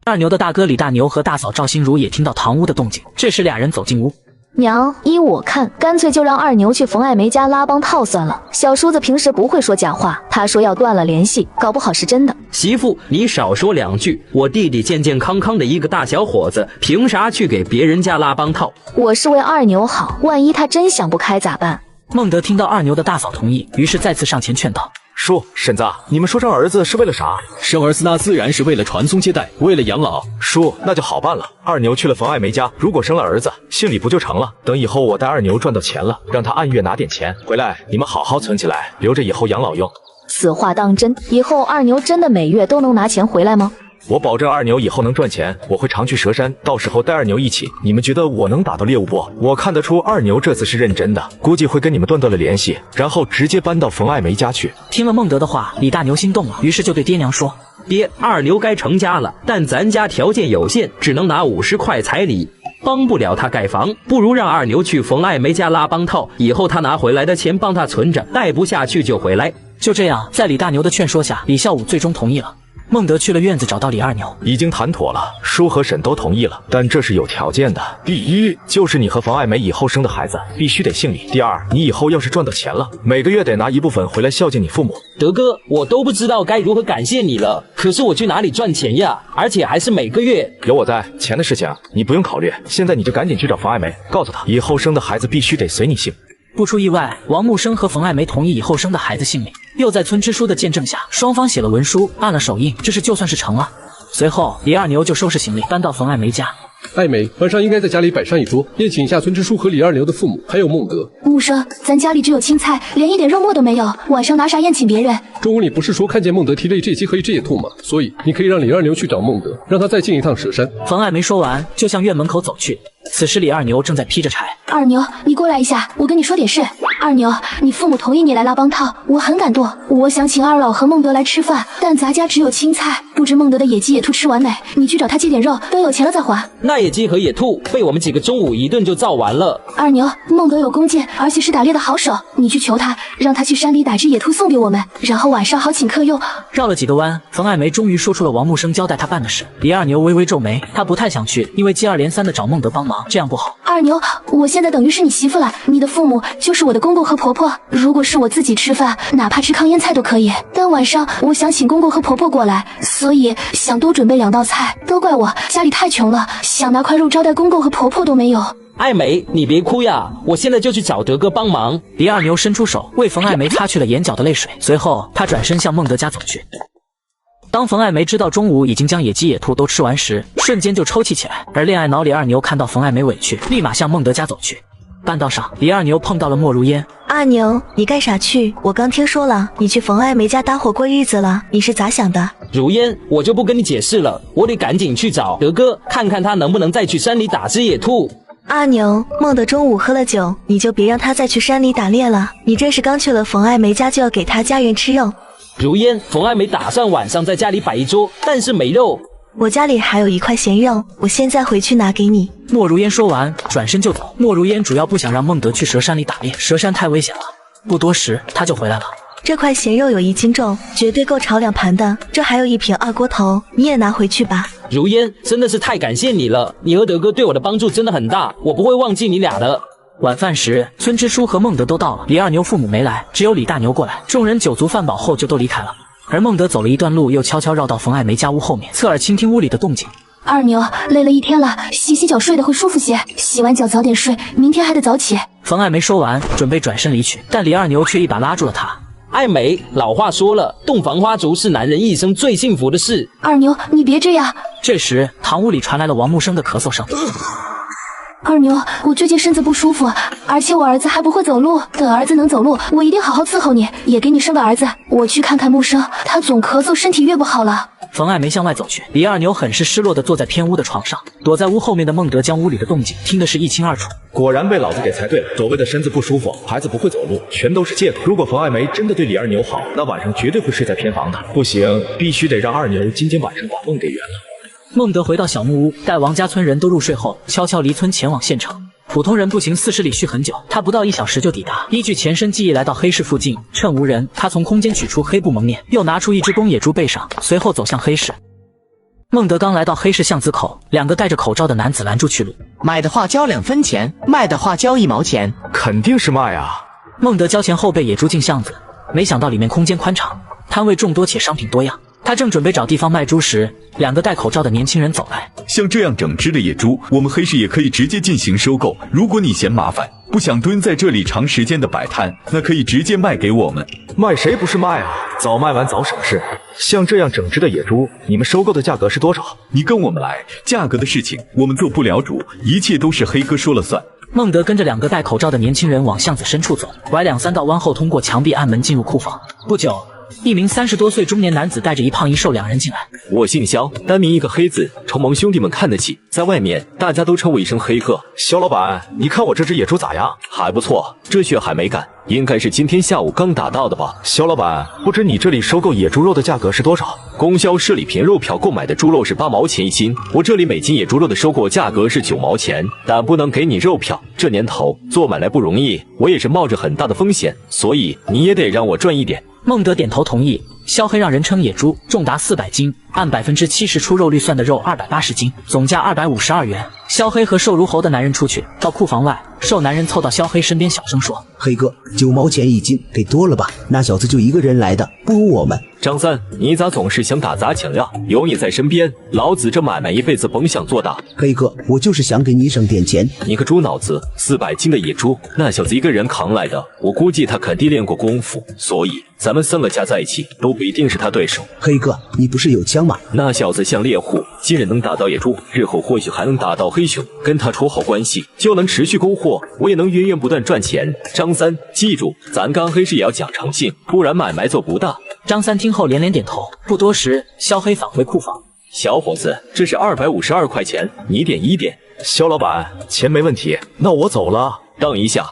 二牛的大哥李大牛和大嫂赵心如也听到堂屋的动静，这时俩人走进屋。娘，依我看，干脆就让二牛去冯爱梅家拉帮套算了。小叔子平时不会说假话，他说要断了联系，搞不好是真的。媳妇，你少说2句。我弟弟健健康康的一个大小伙子，凭啥去给别人家拉帮套？我是为二牛好，万一他真想不开咋办？孟德听到二牛的大嫂同意，于是再次上前劝道。叔，婶子，你们说生儿子是为了啥？生儿子那自然是为了传宗接代，为了养老。叔，那就好办了。二牛去了冯爱梅家，如果生了儿子，姓李不就成了？等以后我带二牛赚到钱了，让他按月拿点钱回来，你们好好存起来，留着以后养老用。此话当真？以后二牛真的每月都能拿钱回来吗？我保证二牛以后能赚钱，我会常去蛇山，到时候带二牛一起。你们觉得我能打到猎物不？我看得出二牛这次是认真的，估计会跟你们断了联系，然后直接搬到冯爱梅家去。听了孟德的话，李大牛心动了，于是就对爹娘说：爹，二牛该成家了，但咱家条件有限，只能拿50块彩礼，帮不了他盖房，不如让二牛去冯爱梅家拉帮套，以后他拿回来的钱帮他存着，带不下去就回来。就这样，在李大牛的劝说下，李孝武最终同意了。孟德去了院子，找到李二牛，已经谈妥了，叔和婶都同意了，但这是有条件的。第一，就是你和冯爱梅以后生的孩子必须得姓李。第二，你以后要是赚到钱了，每个月得拿一部分回来孝敬你父母。德哥，我都不知道该如何感谢你了，可是我去哪里赚钱呀？而且还是每个月。有我在，钱的事情你不用考虑，现在你就赶紧去找冯爱梅，告诉她以后生的孩子必须得随你姓。不出意外，王木生和冯爱梅同意以后生的孩子姓李。又在村支书的见证下，双方写了文书，按了手印，这事就算是成了。随后，李二牛就收拾行李搬到冯爱梅家。爱梅，晚上应该在家里摆上一桌，宴请一下村支书和李二牛的父母，还有孟德。木生，咱家里只有青菜，连一点肉末都没有，晚上拿啥宴请别人？中午你不是说看见孟德提了一只野鸡和一只野兔吗？所以你可以让李二牛去找孟德，让他再进一趟蛇山。冯爱梅说完，就向院门口走去。此时李二牛正在劈着柴。二牛，你过来一下，我跟你说点事。二牛，你父母同意你来拉帮套，我很感动。我想请二老和孟德来吃饭，但咱家只有青菜，不知孟德的野鸡野兔吃完没？你去找他借点肉，等有钱了再还。那野鸡和野兔被我们几个中午一顿就造完了。二牛，孟德有弓箭，而且是打猎的好手，你去求他，让他去山里打只野兔送给我们，然后晚上好请客用。绕了几个弯，冯爱梅终于说出了王木生交代他办的事。李二牛微微皱眉，他不太想去，因为接二连三的找孟德帮忙，这样不好。二牛，我现在等于是你媳妇了，你的父母就是我的公公和婆婆。如果是我自己吃饭，哪怕吃糠腌菜都可以，但晚上我想请公公和婆婆过来，所以想多准备2道菜。都怪我家里太穷了，想拿块肉招待公公和婆婆都没有。爱梅，你别哭呀，我现在就去找德哥帮忙。李二牛伸出手为冯爱梅擦去了眼角的泪水，随后他转身向孟德家走去。当冯爱梅知道中午已经将野鸡野兔都吃完时，瞬间就抽泣起来。而恋爱脑李二牛看到冯爱梅委屈，立马向孟德家走去。半道上，李二牛碰到了莫如烟。二牛，你干啥去？我刚听说了，你去冯爱梅家搭伙过日子了，你是咋想的？如烟，我就不跟你解释了，我得赶紧去找德哥，看看他能不能再去山里打只野兔。二牛，孟德中午喝了酒，你就别让他再去山里打猎了。你这是刚去了冯爱梅家就要给他家人吃肉。如烟，冯爱梅打算晚上在家里摆一桌，但是没肉。我家里还有1块咸肉，我现在回去拿给你。莫如烟说完，转身就走。莫如烟主要不想让孟德去蛇山里打猎，蛇山太危险了。不多时，他就回来了。这块咸肉有1斤重，绝对够炒2盘的。这还有1瓶二锅头，你也拿回去吧。如烟，真的是太感谢你了，你和德哥对我的帮助真的很大，我不会忘记你俩的。晚饭时，村支书和孟德都到了，李二牛父母没来，只有李大牛过来。众人酒足饭饱后就都离开了，而孟德走了一段路，又悄悄绕到冯爱梅家屋后面，侧耳倾听屋里的动静。二牛，累了一天了，洗洗脚睡得会舒服些，洗完脚早点睡，明天还得早起。冯爱梅说完，准备转身离去，但李二牛却一把拉住了她。爱梅，老话说了，洞房花烛是男人一生最幸福的事。二牛，你别这样。这时，堂屋里传来了王木生的咳嗽声。二牛，我最近身子不舒服，而且我儿子还不会走路，等儿子能走路，我一定好好伺候你，也给你生个儿子。我去看看木生，他总咳嗽，身体越不好了。冯爱梅向外走去，李二牛很是失落地坐在偏屋的床上，躲在屋后面的孟德将屋里的动静听得是一清二楚。果然被老子给猜对了，所谓的身子不舒服，孩子不会走路，全都是借口。如果冯爱梅真的对李二牛好，那晚上绝对会睡在偏房的。不行，必须得让二牛今天晚上把梦给圆了。孟德回到小木屋，待王家村人都入睡后，悄悄离村前往县城。普通人步行40里续很久，他不到1小时就抵达。依据前身记忆来到黑市附近，趁无人，他从空间取出黑布蒙面，又拿出一只公野猪背上，随后走向黑市。孟德刚来到黑市巷子口，2个戴着口罩的男子拦住去路。买的话交2分钱，卖的话交1毛钱。肯定是卖啊！孟德交钱后被野猪进巷子，没想到里面空间宽敞，摊位众多且商品多样。他正准备找地方卖猪时，2个戴口罩的年轻人走来。像这样整只的野猪，我们黑市也可以直接进行收购。如果你嫌麻烦，不想蹲在这里长时间的摆摊，那可以直接卖给我们。卖谁不是卖啊？早卖完早省事。像这样整只的野猪，你们收购的价格是多少？你跟我们来，价格的事情我们做不了主，一切都是黑哥说了算。孟德跟着2个戴口罩的年轻人往巷子深处走，拐2、3道弯后，通过墙壁暗门进入库房。不久，一名30多岁中年男子带着一胖一瘦2人进来。我姓肖，单名一个黑字，承蒙兄弟们看得起，在外面大家都称我一声黑哥。肖老板，你看我这只野猪咋样？还不错，这血还没干，应该是今天下午刚打到的吧。肖老板，不知你这里收购野猪肉的价格是多少？供销社里凭肉票购买的猪肉是8毛钱1斤，我这里每斤野猪肉的收购价格是9毛钱，但不能给你肉票。这年头做买卖不容易，我也是冒着很大的风险，所以你也得让我赚一点。孟德点头同意。肖黑让人称野猪，重达400斤，按70%出肉率算的肉280斤，总价252元。肖黑和瘦如猴的男人出去，到库房外，瘦男人凑到肖黑身边小声说：“黑哥，9毛钱1斤，给多了吧？那小子就一个人来的，不如我们。”张三，你咋总是想打砸抢呀？有你在身边，老子这买卖一辈子甭想做大。黑哥，我就是想给你省点钱。你个猪脑子，400斤的野猪，那小子一个人扛来的，我估计他肯定练过功夫，所以咱们3个加在一起都不一定是他对手。黑哥，你不是有枪吗？那小子像猎户，今日能打到野猪，日后或许还能打到黑熊，跟他处好关系，就能持续供货，我也能源源不断赚钱。张三，记住，咱干黑市也要讲诚信，不然买卖做不大。张三听后连连点头。不多时，肖黑返回库房。小伙子，这是252块钱，你点一点。肖老板，钱没问题，那我走了。等一下。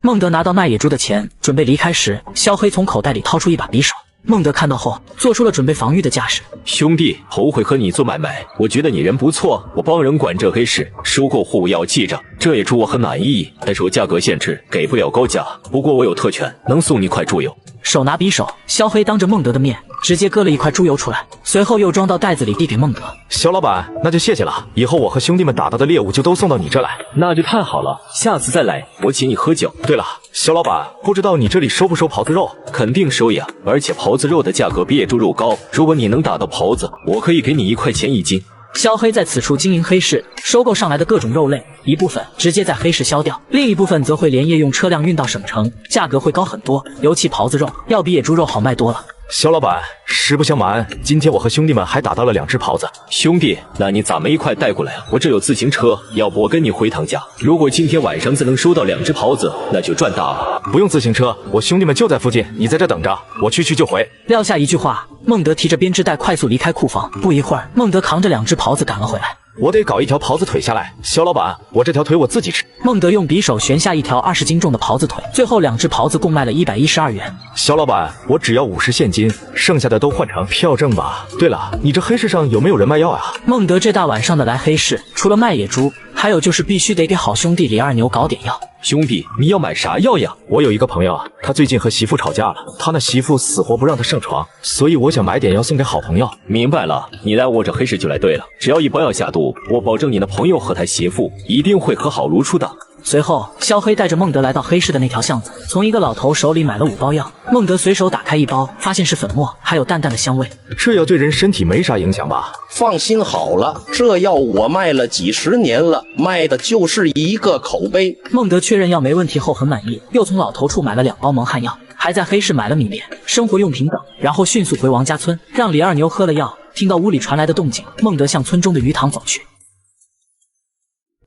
孟德拿到卖野猪的钱，准备离开时，肖黑从口袋里掏出一把匕首。孟德看到后，做出了准备防御的架势。兄弟，头回和你做买卖，我觉得你人不错，我帮人管这黑市，收购货物要记着。这野猪我很满意，但是我价格限制，给不了高价。不过我有特权，能送你块猪油。手拿匕首，肖黑当着孟德的面直接割了一块猪油出来，随后又装到袋子里递给孟德。肖老板，那就谢谢了，以后我和兄弟们打到的猎物就都送到你这来。那就太好了，下次再来我请你喝酒。对了，肖老板，不知道你这里收不收狍子肉？肯定收呀，而且狍子肉的价格比野猪肉高，如果你能打到狍子，我可以给你1块钱1斤。肖黑在此处经营黑市，收购上来的各种肉类，一部分直接在黑市销掉，另一部分则会连夜用车辆运到省城，价格会高很多，尤其狍子肉要比野猪肉好卖多了。肖老板，实不相瞒，今天我和兄弟们还打到了2只狍子。兄弟，那你咋没一块带过来啊？我这有自行车，要不我跟你回趟家。如果今天晚上再能收到2只狍子，那就赚大了。不用自行车，我兄弟们就在附近，你在这等着，我去就回。撂下一句话，孟德提着编织袋快速离开库房。不一会儿，孟德扛着2只狍子赶了回来。我得搞一条狍子腿下来，肖老板，我这条腿我自己吃。孟德用匕首旋下一条20斤重的狍子腿，最后2只狍子共卖了112元。肖老板，我只要50现金，剩下的都换成票证吧。对了，你这黑市上有没有人卖药啊？孟德这大晚上的来黑市，除了卖野猪，还有就是必须得给好兄弟李二牛搞点药。兄弟，你要买啥药呀？我有一个朋友，他最近和媳妇吵架了，他那媳妇死活不让他上床，所以我想买点药送给好朋友。明白了，你来我这黑市就来对了，只要一包药下肚，我保证你的朋友和他媳妇一定会和好如初的。随后，肖黑带着孟德来到黑市的那条巷子，从一个老头手里买了5包药。孟德随手打开一包，发现是粉末，还有淡淡的香味。这药对人身体没啥影响吧？放心好了，这药我卖了几10年了，卖的就是一个口碑。孟德确认药没问题后很满意，又从老头处买了2包蒙汗药，还在黑市买了米面、生活用品等，然后迅速回王家村，让李二牛喝了药。听到屋里传来的动静，孟德向村中的鱼塘走去。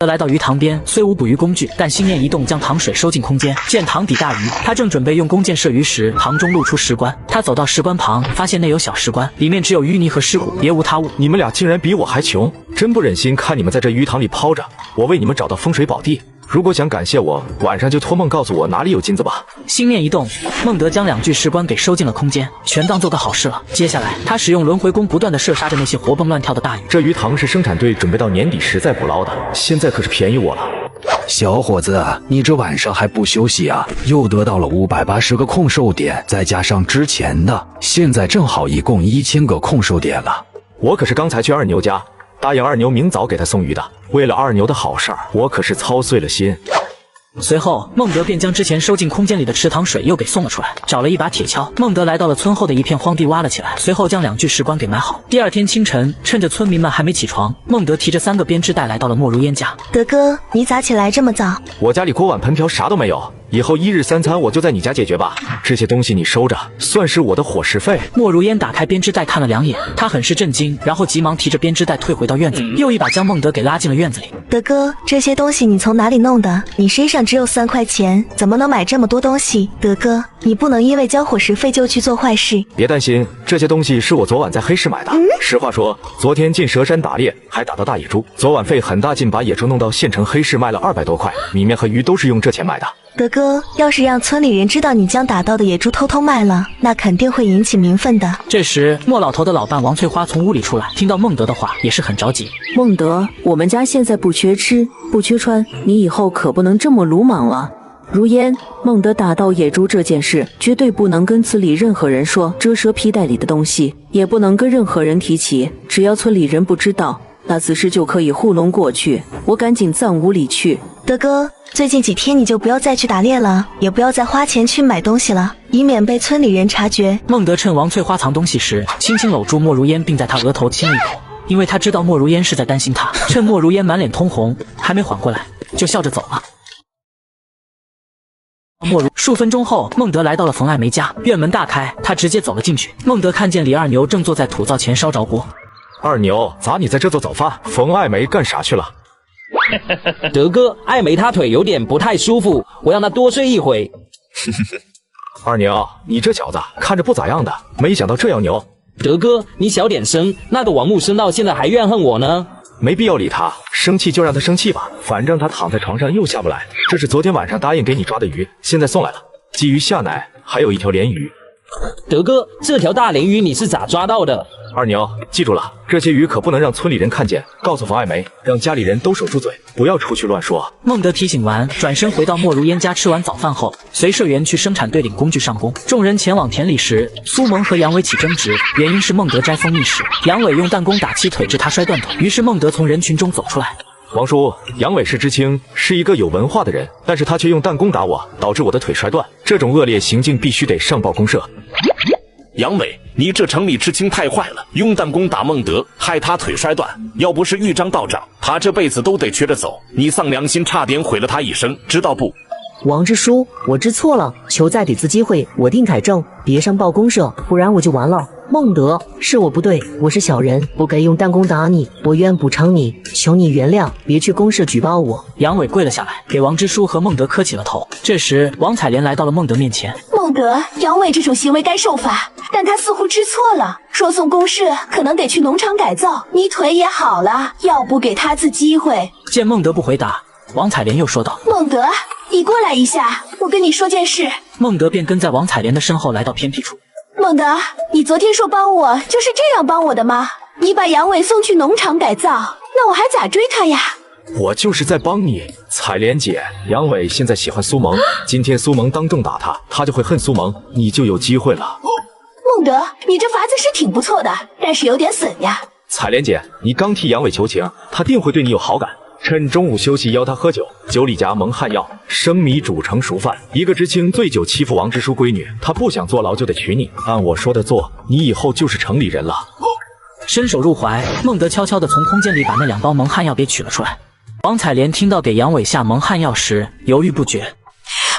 来到鱼塘边，虽无捕鱼工具，但心念一动，将塘水收进空间。见塘底大鱼，他正准备用弓箭射鱼时，塘中露出石棺。他走到石棺旁，发现内有小石棺，里面只有淤泥和尸骨，别无他物。你们俩竟然比我还穷，真不忍心看你们在这鱼塘里泡着。我为你们找到风水宝地。如果想感谢我，晚上就托梦告诉我哪里有金子吧。心念一动，孟德将2具石棺给收进了空间，全当做个好事了。接下来，他使用轮回弓不断的射杀着那些活蹦乱跳的大鱼。这鱼塘是生产队准备到年底时再捕捞的，现在可是便宜我了。小伙子，你这晚上还不休息啊？又得到了580个控售点，再加上之前的，现在正好一共1000个控售点了。我可是刚才去二牛家，答应二牛明早给他送鱼的。为了二牛的好事儿，我可是操碎了心。随后，孟德便将之前收进空间里的池塘水又给送了出来，找了一把铁锹。孟德来到了村后的一片荒地，挖了起来，随后将2具石棺给埋好。第二天清晨，趁着村民们还没起床，孟德提着3个编织袋来到了莫如烟家。德哥，你咋起来这么早？我家里锅碗盆瓢啥都没有，以后1日3餐我就在你家解决吧。这些东西你收着，算是我的伙食费。莫如烟打开编织袋看了2眼，他很是震惊，然后急忙提着编织袋退回到院子里，又一把将孟德给拉进了院子里。德哥，这些东西你从哪里弄的？你身上只有3块钱，怎么能买这么多东西？德哥，你不能因为交伙食费就去做坏事。别担心，这些东西是我昨晚在黑市买的。实话说，昨天进蛇山打猎，还打到大野猪，昨晚费很大劲把野猪弄到县城黑市卖了200多块，米面和鱼都是用这钱买的。德哥，要是让村里人知道你将打到的野猪偷偷卖了，那肯定会引起民愤的。这时，莫老头的老伴王翠花从屋里出来，听到孟德的话，也是很着急。孟德，我们家现在不缺吃，不缺穿，你以后可不能这么鲁莽了。如烟，孟德打到野猪这件事，绝对不能跟村里任何人说，遮蛇皮袋里的东西也不能跟任何人提起，只要村里人不知道，那此事就可以糊弄过去。我赶紧暂屋里去。德哥，最近几天你就不要再去打猎了，也不要再花钱去买东西了，以免被村里人察觉。孟德趁王翠花藏东西时，轻轻搂住莫如烟，并在她额头亲了一口，因为他知道莫如烟是在担心他。趁莫如烟满脸通红，还没缓过来，就笑着走了。数分钟后，孟德来到了冯爱梅家，院门大开，他直接走了进去。孟德看见李二牛正坐在土灶前烧着锅。二牛，咋你在这做早饭？冯爱梅干啥去了？德哥，爱梅她腿有点不太舒服，我让她多睡一会。二牛，你这小子看着不咋样的，没想到这样牛。德哥，你小点声，那个王木生到现在还怨恨我呢。没必要理他，生气就让他生气吧，反正他躺在床上又下不来。这是昨天晚上答应给你抓的鱼，现在送来了，鲫鱼下奶，还有一条鲢鱼。德哥，这条大鲢鱼你是咋抓到的？二牛，记住了，这些鱼可不能让村里人看见，告诉冯爱梅，让家里人都守住嘴，不要出去乱说。孟德提醒完，转身回到莫如烟家，吃完早饭后，随社员去生产队领工具上工。众人前往田里时，苏萌和杨伟起争执，原因是孟德摘蜂蜜时，杨伟用弹弓打其腿，致他摔断腿。于是孟德从人群中走出来。王叔，杨伟是知青，是一个有文化的人，但是他却用弹弓打我，导致我的腿摔断，这种恶劣行径必须得上报公社。杨伟，你这城里知青太坏了，用弹弓打孟德，害他腿摔断。要不是豫章道长，他这辈子都得瘸着走。你丧良心，差点毁了他一生，知道不？王支书，我知错了，求再给次机会，我定改正，别上报公社，不然我就完了。孟德，是我不对，我是小人，不该用弹弓打你，我愿补偿你，求你原谅，别去公社举报我。杨伟跪了下来，给王支书和孟德磕起了头。这时，王彩莲来到了孟德面前。孟德，杨伟这种行为该受罚，但他似乎知错了，说送公社可能得去农场改造。你腿也好了，要不给他次机会？见孟德不回答，王彩莲又说道：孟德，你过来一下，我跟你说件事。孟德便跟在王彩莲的身后来到偏僻处。孟德，你昨天说帮我，就是这样帮我的吗？你把杨伟送去农场改造，那我还咋追他呀？我就是在帮你，彩莲姐。杨伟现在喜欢苏萌，今天苏萌当众打他，他就会恨苏萌，你就有机会了。孟德，你这法子是挺不错的，但是有点损呀。彩莲姐，你刚替杨伟求情，他定会对你有好感。趁中午休息邀他喝酒，酒里加蒙汗药，生米煮成熟饭。一个知青醉酒欺负王支书闺女，他不想坐牢就得娶你，按我说的做，你以后就是城里人了。伸手入怀，孟德悄悄地从空间里把那2包蒙汗药给取了出来。王采莲听到给杨伟下蒙汗药时，犹豫不决。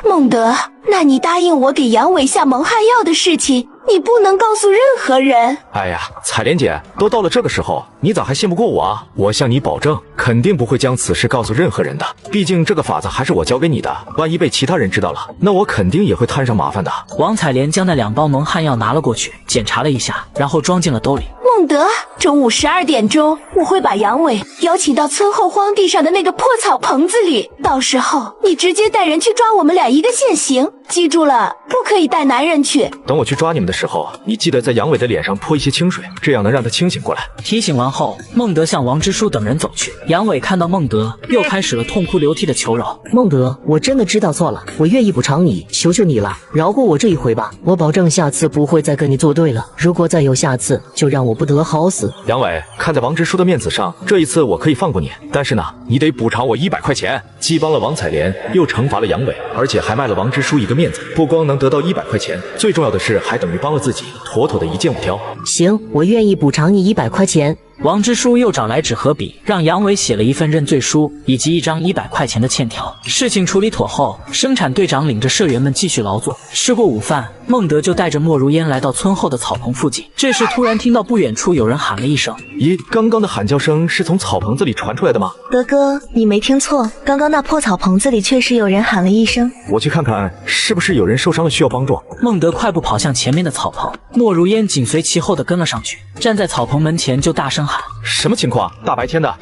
孟德，那你答应我给杨伟下蒙汗药的事情，你不能告诉任何人。哎呀，采莲姐，都到了这个时候，你咋还信不过我啊？我向你保证，肯定不会将此事告诉任何人的。毕竟这个法子还是我教给你的，万一被其他人知道了，那我肯定也会摊上麻烦的。王采莲将那2包蒙汗药拿了过去，检查了一下，然后装进了兜里。孟德，中午12点钟，我会把杨伟邀请到村后荒地上的那个破草棚子里，到时候你直接带人去抓我们俩一个现行，记住了，不可以带男人去。等我去抓你们的时候，你记得在杨伟的脸上泼一些清水，这样能让他清醒过来。提醒完后，孟德向王支书等人走去。杨伟看到孟德，又开始了痛哭流涕的求饶。孟德，我真的知道错了，我愿意补偿你，求求你了，饶过我这一回吧，我保证下次不会再跟你作对了。如果再有下次，就让我不得好死。杨伟，看在王支书的面子上，这一次我可以放过你，但是呢，你得补偿我100块钱。既帮了王采莲，又惩罚了杨伟，而且还卖了王支书一个面子，不光能得到100块钱，最重要的是还等于帮了自己，妥妥的一箭5雕。行，我愿意补偿你100块钱。王支书又找来纸和笔，让杨伟写了一份认罪书以及一张100块钱的欠条。事情处理妥后，生产队长领着社员们继续劳作。吃过午饭，孟德就带着莫如烟来到村后的草棚附近。这时突然听到不远处有人喊了一声：“咦，刚刚的喊叫声是从草棚子里传出来的吗？”德哥，你没听错，刚刚那破草棚子里确实有人喊了一声。我去看看，是不是有人受伤了需要帮助？孟德快步跑向前面的草棚，莫如烟紧随其后的跟了上去，站在草棚门前就大声喊：“什么情况？大白天的，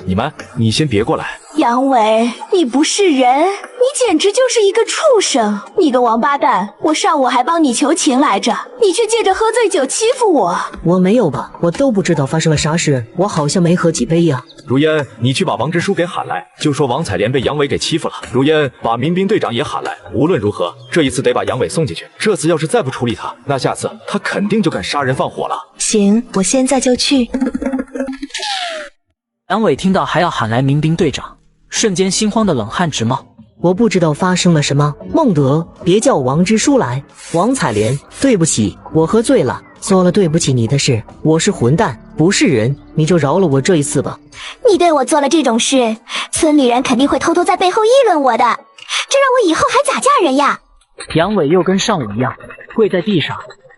你先别过来！”杨伟，你不是人，你简直就是一个畜生！你个王八蛋！我上午还帮你求情来着，你却借着喝醉酒欺负我。我没有吧？我都不知道发生了啥事，我好像没喝几杯呀。如烟，你去把王支书给喊来，就说王采莲被杨伟给欺负了。如烟，把民兵队长也喊来。无论如何，这一次得把杨伟送进去。这次要是再不处理他，那下次他肯定就敢杀人放火了。行，我现在就去。杨伟听到还要喊来民兵队长，瞬间心慌的冷汗直冒。我不知道发生了什么。孟德，别叫王支书来。王采莲，对不起，我喝醉了，做了对不起你的事。我是混蛋，不是人，你就饶了我这一次吧。你对我做了这种事，村里人肯定会偷偷在背后议论我的，这让我以后还咋嫁人呀？杨伟又跟上午一样，跪在地上，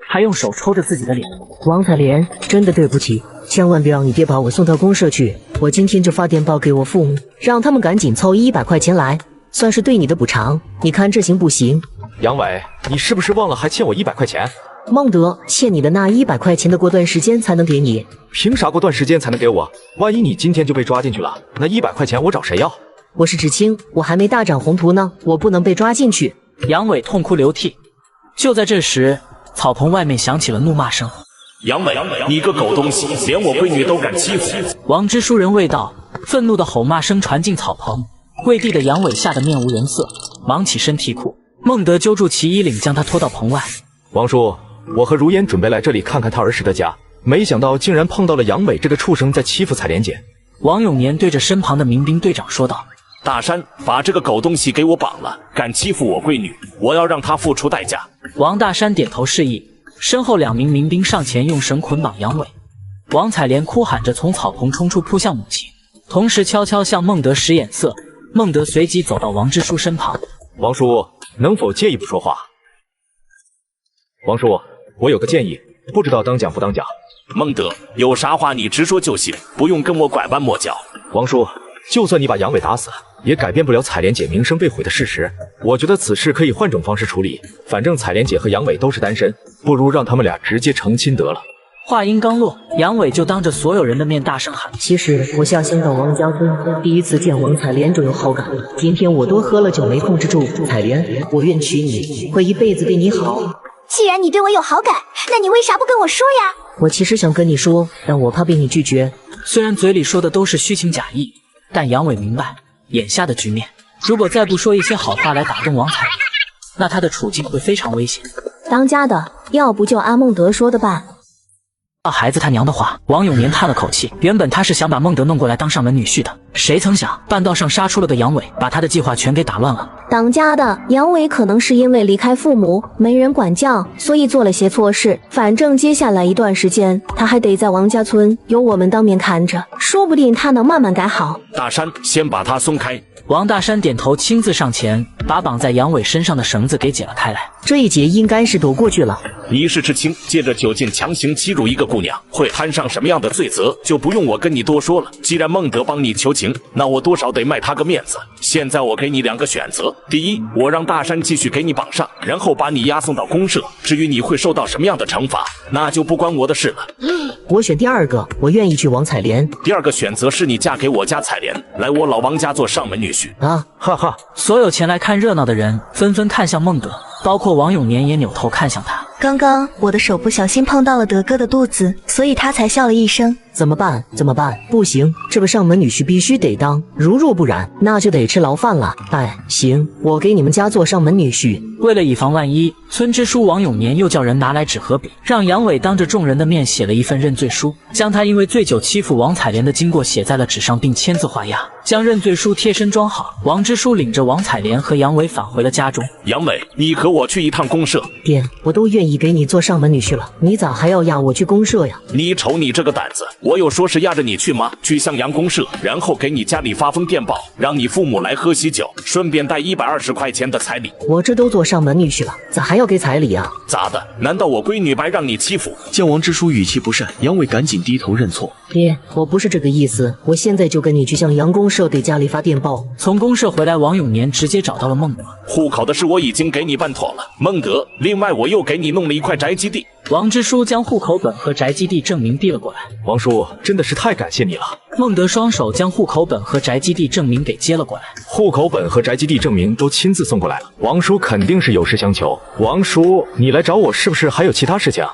还用手抽着自己的脸。王采莲，真的对不起，千万别让你爹把我送到公社去。我今天就发电报给我父母，让他们赶紧凑100块钱来，算是对你的补偿。你看这行不行？杨伟，你是不是忘了还欠我100块钱？孟德，欠你的那100块钱的过段时间才能给你。凭啥过段时间才能给我？万一你今天就被抓进去了，那100块钱我找谁要？我是知青，我还没大展宏图呢，我不能被抓进去。杨伟痛哭流涕。就在这时，草棚外面响起了怒骂声。杨伟，你个狗东西，连我闺女都敢欺负！王支书人未到，愤怒的吼骂声传进草棚，跪地的杨伟吓得面无人色，忙起身啼哭。孟德揪住其衣领，将他拖到棚外。王叔，我和如烟准备来这里看看他儿时的家，没想到竟然碰到了杨伟这个畜生在欺负采莲姐。王永年对着身旁的民兵队长说道：“大山，把这个狗东西给我绑了，敢欺负我闺女，我要让他付出代价。”王大山点头示意，身后2名民兵上前用绳捆绑杨伟。王采莲哭喊着从草棚冲出，扑向母亲，同时悄悄向孟德使眼色。孟德随即走到王支书身旁：“王叔，能否借一步说话？”王叔，我有个建议，不知道当讲不当讲。孟德，有啥话你直说就行，不用跟我拐弯抹角。王叔，就算你把杨伟打死，也改变不了采莲姐名声被毁的事实。我觉得此事可以换种方式处理，反正采莲姐和杨伟都是单身，不如让他们俩直接成亲得了。话音刚落，杨伟就当着所有人的面大声喊：“其实我下乡到王家村，第一次见王采莲就有好感。今天我多喝了酒没控制住，采莲，我愿娶你，会一辈子对你好。”既然你对我有好感，那你为啥不跟我说呀？我其实想跟你说，但我怕被你拒绝。虽然嘴里说的都是虚情假意，但杨伟明白眼下的局面，如果再不说一些好话来打动王采莲，那他的处境会非常危险。当家的，要不就按孟德说的办。孩子他娘的话，王永年叹了口气。原本他是想把孟德弄过来当上门女婿的，谁曾想半道上杀出了个阳痿，把他的计划全给打乱了。当家的阳痿可能是因为离开父母，没人管教，所以做了些错事。反正接下来一段时间，他还得在王家村由我们当面看着，说不定他能慢慢改好。大山，先把他松开。王大山点头，亲自上前把绑在杨伟身上的绳子给解了开来。这一劫应该是躲过去了。一世之亲借着酒劲强行欺辱一个姑娘，会摊上什么样的罪责，就不用我跟你多说了。既然孟德帮你求情，那我多少得卖他个面子。现在我给你2个选择：第一，我让大山继续给你绑上，然后把你押送到公社。至于你会受到什么样的惩罚，那就不关我的事了。我选第2个，我愿意去王采莲。第2个选择是你嫁给我家采莲，来我老王家做上门女婿。啊，哈哈！所有前来看热闹的人纷纷看向孟德，包括王永年也扭头看向他。刚刚我的手不小心碰到了德哥的肚子，所以他才笑了一声。怎么办？怎么办？不行，这个上门女婿必须得当，如若不然，那就得吃牢饭了。哎，行，我给你们家做上门女婿。为了以防万一，村支书王永年又叫人拿来纸和笔，让杨伟当着众人的面写了一份认罪书，将他因为醉酒欺负王采莲的经过写在了纸上，并签字画押，将认罪书贴身装好。王支书领着王采莲和杨伟返回了家中。杨伟，你和我去一趟公社。爹，我都愿意给你做上门女婿了，你咋还要押我去公社呀？你瞅你这个胆子，我有说是押着你去吗？去向阳公社，然后给你家里发封电报，让你父母来喝喜酒，顺便带120块钱的彩礼。我这都做上门女婿了，咋还要给彩礼啊？咋的？难道我闺女白让你欺负？见王支书语气不善，杨伟赶紧低头认错。爹，我不是这个意思，我现在就跟你去向阳公社给家里发电报。从公社回来，王永年直接找到了孟德。户口的事我已经给你办妥了，孟德，另外我又给你弄了一块宅基地。王支书将户口本和宅基地证明递了过来。王叔，真的是太感谢你了。孟德双手将户口本和宅基地证明给接了过来。户口本和宅基地证明都亲自送过来了，王叔肯定是有事相求。王叔，你来找我是不是还有其他事情？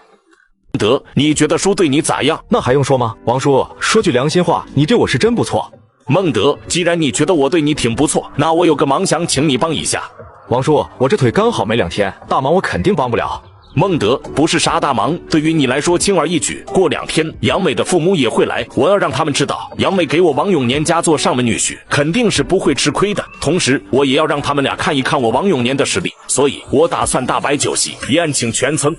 德，你觉得叔对你咋样？那还用说吗？王叔，说句良心话，你对我是真不错。孟德，既然你觉得我对你挺不错，那我有个忙想请你帮一下。王叔，我这腿刚好没2天，大忙我肯定帮不了。孟德，不是啥大忙，对于你来说轻而易举。过2天，杨伟的父母也会来，我要让他们知道，杨伟给我王永年家做上门女婿，肯定是不会吃亏的。同时，我也要让他们俩看一看我王永年的实力，所以我打算大摆酒席，宴请全村。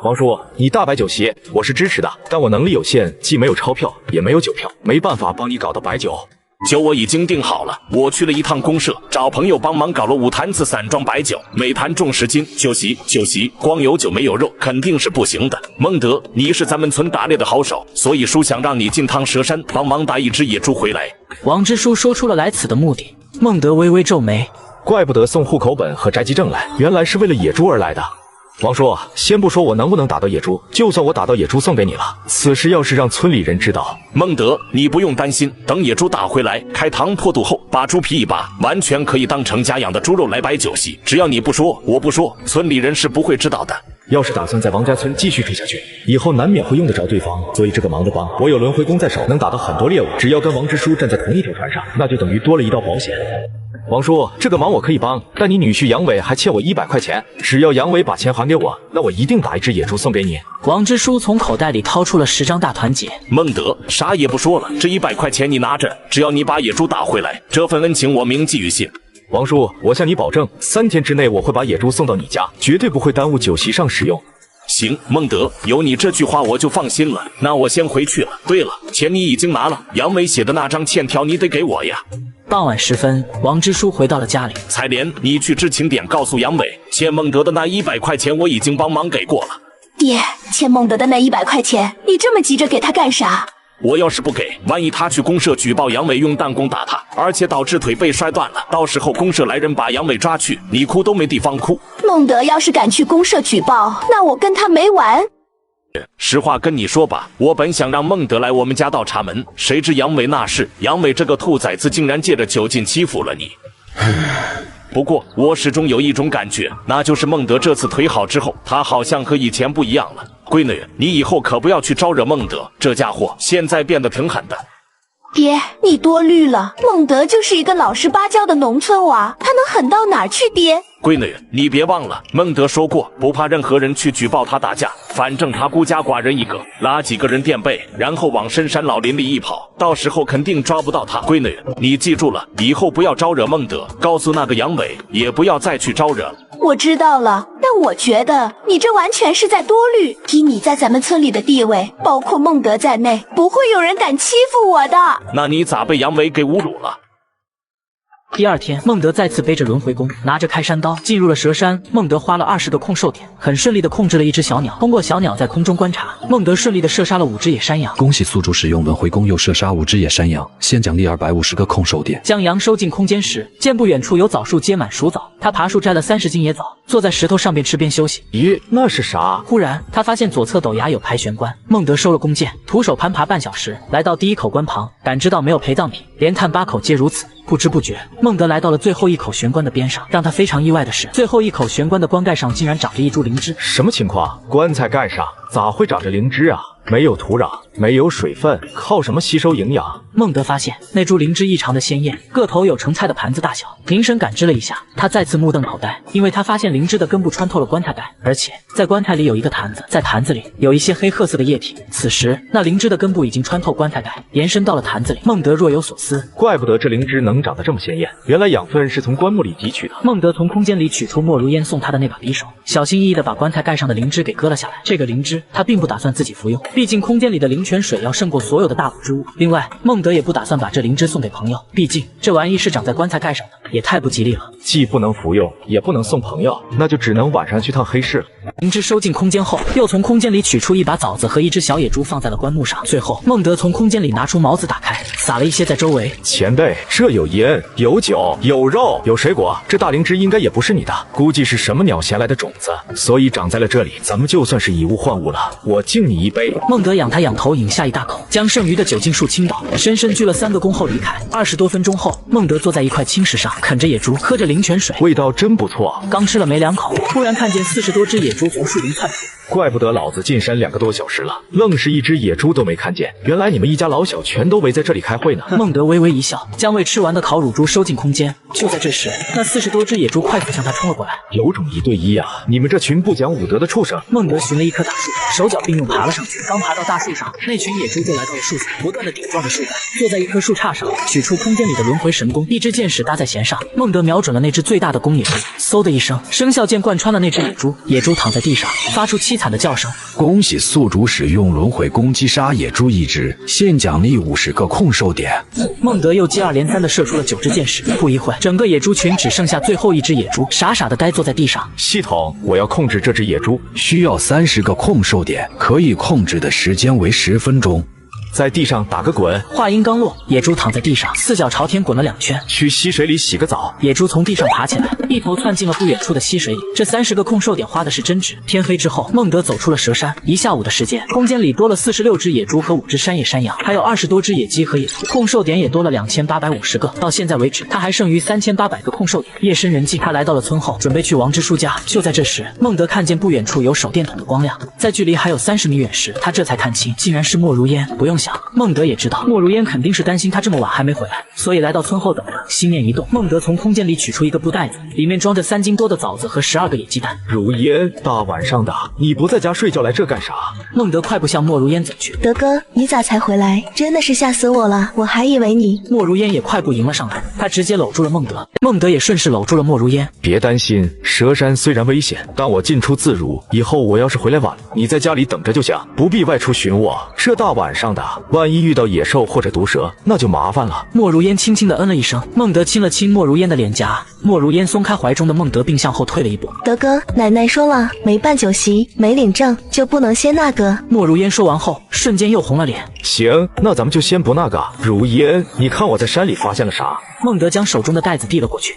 王叔，你大摆酒席，我是支持的，但我能力有限，既没有钞票，也没有酒票，没办法帮你搞到摆酒。酒我已经订好了，我去了一趟公社，找朋友帮忙搞了5坛子散装白酒，每坛重10斤。酒席光有酒没有肉，肯定是不行的。孟德，你是咱们村打猎的好手，所以叔想让你进趟蛇山，帮忙打一只野猪回来。王支书说出了来此的目的。孟德微微皱眉，怪不得送户口本和宅基证来，原来是为了野猪而来的。王叔，先不说我能不能打到野猪，就算我打到野猪送给你了，此事要是让村里人知道……孟德，你不用担心，等野猪打回来，开膛破肚后，把猪皮一拔，完全可以当成家养的猪肉来摆酒席。只要你不说，我不说，村里人是不会知道的。要是打算在王家村继续吹下去，以后难免会用得着对方，所以这个忙的帮，我有轮回弓在手，能打到很多猎物。只要跟王支书站在同一条船上，那就等于多了一道保险。王叔，这个忙我可以帮，但你女婿杨伟还欠我100块钱，只要杨伟把钱还给我，那我一定打一只野猪送给你。王支书从口袋里掏出了10张大团结。孟德，啥也不说了，这100块钱你拿着，只要你把野猪打回来，这份恩情我铭记于心。王叔，我向你保证，3天之内我会把野猪送到你家，绝对不会耽误酒席上使用。行，孟德，有你这句话我就放心了。那我先回去了。对了，钱你已经拿了，杨伟写的那张欠条你得给我呀。傍晚时分，王支书回到了家里。采莲，你去知情点告诉杨伟，欠孟德的那100块钱我已经帮忙给过了。爹，欠孟德的那100块钱，你这么急着给他干啥？我要是不给，万一他去公社举报杨伟用弹弓打他，而且导致腿被摔断了，到时候公社来人把杨伟抓去，你哭都没地方哭。孟德要是敢去公社举报，那我跟他没完。实话跟你说吧，我本想让孟德来我们家倒茶门，谁知杨伟那事，杨伟这个兔崽子竟然借着酒劲欺负了你。不过我始终有一种感觉，那就是孟德这次腿好之后，他好像和以前不一样了。闺女，你以后可不要去招惹孟德，这家伙现在变得挺狠的。爹，你多虑了，孟德就是一个老实巴交的农村娃，他能狠到哪儿去？爹，闺女，你别忘了，孟德说过，不怕任何人去举报他打架，反正他孤家寡人一个，拉几个人垫背，然后往深山老林里一跑，到时候肯定抓不到他。闺女，你记住了，以后不要招惹孟德，告诉那个杨伟，也不要再去招惹了。我知道了，但我觉得你这完全是在多虑。以你在咱们村里的地位，包括孟德在内，不会有人敢欺负我的。那你咋被杨伟给侮辱了？第二天，孟德再次背着轮回弓，拿着开山刀进入了蛇山。孟德花了20个控兽点，很顺利的控制了一只小鸟。通过小鸟在空中观察，孟德顺利的射杀了5只野山羊。恭喜宿主使用轮回弓又射杀5只野山羊，现奖励250个控兽点。将羊收进空间时，见不远处有枣树结满熟枣，他爬树摘了30斤野枣，坐在石头上边吃边休息。咦，那是啥？忽然，他发现左侧陡崖有排玄关。孟德收了弓箭，徒手攀爬半小时，来到第一口关旁，感知到没有陪葬品，连探8口皆如此。不知不觉，孟德来到了最后一口玄关的边上。让他非常意外的是，最后一口玄关的棺盖上竟然长着一株灵芝。什么情况？棺材盖上咋会长着灵芝啊？没有土壤，没有水分，靠什么吸收营养？孟德发现那株灵芝异常的鲜艳，个头有盛菜的盘子大小。凝神感知了一下，他再次目瞪口呆，因为他发现灵芝的根部穿透了棺材盖，而且在棺材里有一个坛子，在坛子里有一些黑褐色的液体。此时，那灵芝的根部已经穿透棺材盖，延伸到了坛子里。孟德若有所思，怪不得这灵芝能长得这么鲜艳，原来养分是从棺木里汲取的。孟德从空间里取出莫如烟送他的那把匕首，小心翼翼地把棺材盖上的灵芝给割了下来。这个灵芝他并不打算自己服用，毕竟空间里的灵泉水要胜过所有的大补之物。另外，孟德也不打算把这灵芝送给朋友，毕竟这玩意是长在棺材盖上的，也太不吉利了。既不能服用，也不能送朋友，那就只能晚上去趟黑市了。灵芝收进空间后，又从空间里取出一把枣子和一只小野猪放在了棺木上。最后，孟德从空间里拿出茅子打开，撒了一些在周围。前辈，这有盐，有酒，有肉，有水果，这大灵芝应该也不是你的，估计是什么鸟衔来的种子，所以长在了这里。咱们就算是以物换物了，我敬你一杯。孟德仰他仰头饮下一大口，将剩余的酒尽数倾倒，深深鞠了3个躬后离开。20多分钟后，孟德坐在一块青石上，啃着野猪，喝着灵泉水，味道真不错。刚吃了没2口，突然看见40多只野猪从树林窜出。怪不得老子进山2个多小时了，愣是一只野猪都没看见。原来你们一家老小全都围在这里开会呢。孟德微微一笑，将未吃完的烤乳猪收进空间。就在这时，那40多只野猪快速向他冲了过来。有种1对1啊！你们这群不讲武德的畜生！孟德寻了一棵大树，手脚并用爬了上去。刚爬到大树上，那群野猪就来到了树下，不断的顶撞着树干。坐在一棵树杈上，取出空间里的轮回神弓，一支箭矢搭在弦上。孟德瞄准了那只最大的公野猪，嗖的一声，生肖箭贯穿了那只野猪。野猪躺在地上，发出凄惨的叫声。恭喜宿主使用轮回攻击杀野猪1只，现奖励50个控兽点。孟德又接二连三地射出了9支箭矢，不一会，整个野猪群只剩下最后一只野猪，傻傻地呆坐在地上。系统，我要控制这只野猪，需要30个控兽点，可以控制的时间为10分钟。在地上打个滚。话音刚落，野猪躺在地上，四脚朝天滚了2圈。去溪水里洗个澡。野猪从地上爬起来，一头窜进了不远处的溪水里。这30个控兽点花的是真值。天黑之后，孟德走出了蛇山，1下午的时间，空间里多了46只野猪和5只山野山羊，还有20多只野鸡和野兔，控兽点也多了2850个。到现在为止，他还剩余3800个控兽点。夜深人静，他来到了村后，准备去王之书家。就在这时，孟德看见不远处有手电筒的光亮，在距离还有30米远时，他这才看清，竟然是莫如烟。不用想，孟德也知道莫如烟肯定是担心他这么晚还没回来，所以来到村后等着。心念一动，孟德从空间里取出一个布袋子，里面装着3斤多的枣子和12个野鸡蛋。如烟，大晚上的你不在家睡觉来这干啥？孟德快步向莫如烟走去。德哥，你咋才回来？真的是吓死我了，我还以为你……莫如烟也快步迎了上来，他直接搂住了孟德，孟德也顺势搂住了莫如烟。别担心，蛇山虽然危险，但我进出自如。以后我要是回来晚了，你在家里等着就行，不必外出寻我。这大晚上的，万一遇到野兽或者毒蛇，那就麻烦了。莫如烟轻轻地嗯了一声，孟德亲了亲莫如烟的脸颊，莫如烟松开怀中的孟德，并向后退了一步。德哥，奶奶说了，没办酒席，没领证，就不能先那个。莫如烟说完后，瞬间又红了脸。行，那咱们就先不那个。如烟，你看我在山里发现了啥？孟德将手中的袋子递了过去。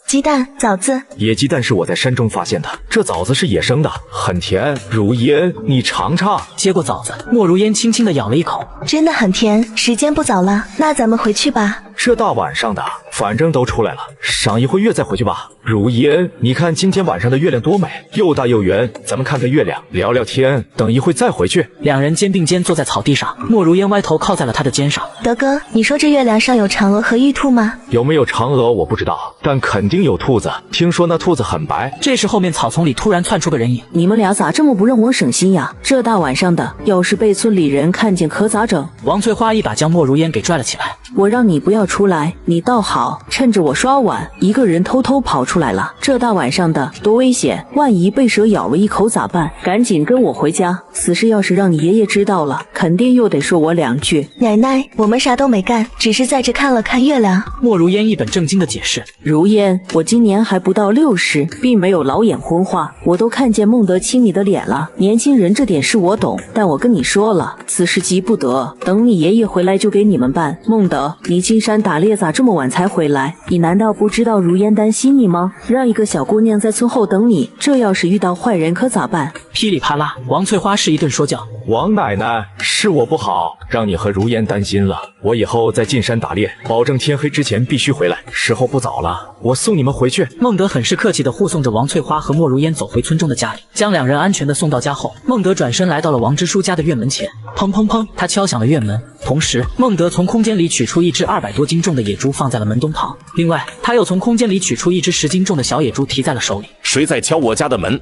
鸡蛋、枣子。野鸡蛋是我在山中发现的，这枣子是野生的，很甜。如烟，你尝尝。接过枣子，莫如烟轻轻地咬了一口，真的很甜。时间不早了，那咱们回去吧。这大晚上的，反正都出来了，赏一回月再回去吧。如烟，你看今天晚上的月亮多美，又大又圆，咱们看看月亮，聊聊天，等一会再回去。两人肩并肩坐在草地上，莫如烟歪头靠在了他的肩上。德哥，你说这月亮上有嫦娥和玉兔吗？有没有嫦娥我不知道，但肯定有兔子，听说那兔子很白。这时后面草丛里突然窜出个人影，你们俩咋这么不让我省心呀？这大晚上的，要是被村里人看见可咋整？王翠花一把将莫如烟给拽了起来。我让你不要出来，你倒好，趁着我刷碗，一个人偷偷跑出来了。这大晚上的多危险，万一被蛇咬了一口咋办？赶紧跟我回家，此事要是让你爷爷知道了，肯定又得说我2句。奶奶，我们啥都没干，只是在这看了看月亮。莫如烟一本正经的解释。如烟，我今年还不到60，并没有老眼昏花，我都看见孟德亲你的脸了。年轻人这点事我懂，但我跟你说了，此事急不得，等你爷爷回来就给你们办。孟德，你进山打猎咋这么晚才回来？你难道不知道如烟担心你吗？让一个小姑娘在村后等你，这要是遇到坏人可咋办？噼里啪啦，王翠花是一顿说教。王奶奶，是我不好，让你和如烟担心了。我以后再进山打猎，保证天黑之前必须回来，时候不早了，我送你们回去。孟德很是客气地护送着王翠花和莫如烟走回村中的家里，将两人安全地送到家后，孟德转身来到了王支书家的院门前。砰砰砰，他敲响了院门，同时孟德从空间里取出一只200多斤重的野猪放在了门东旁，另外他又从空间里取出一只10斤重的小野猪提在了手里。谁在敲我家的门？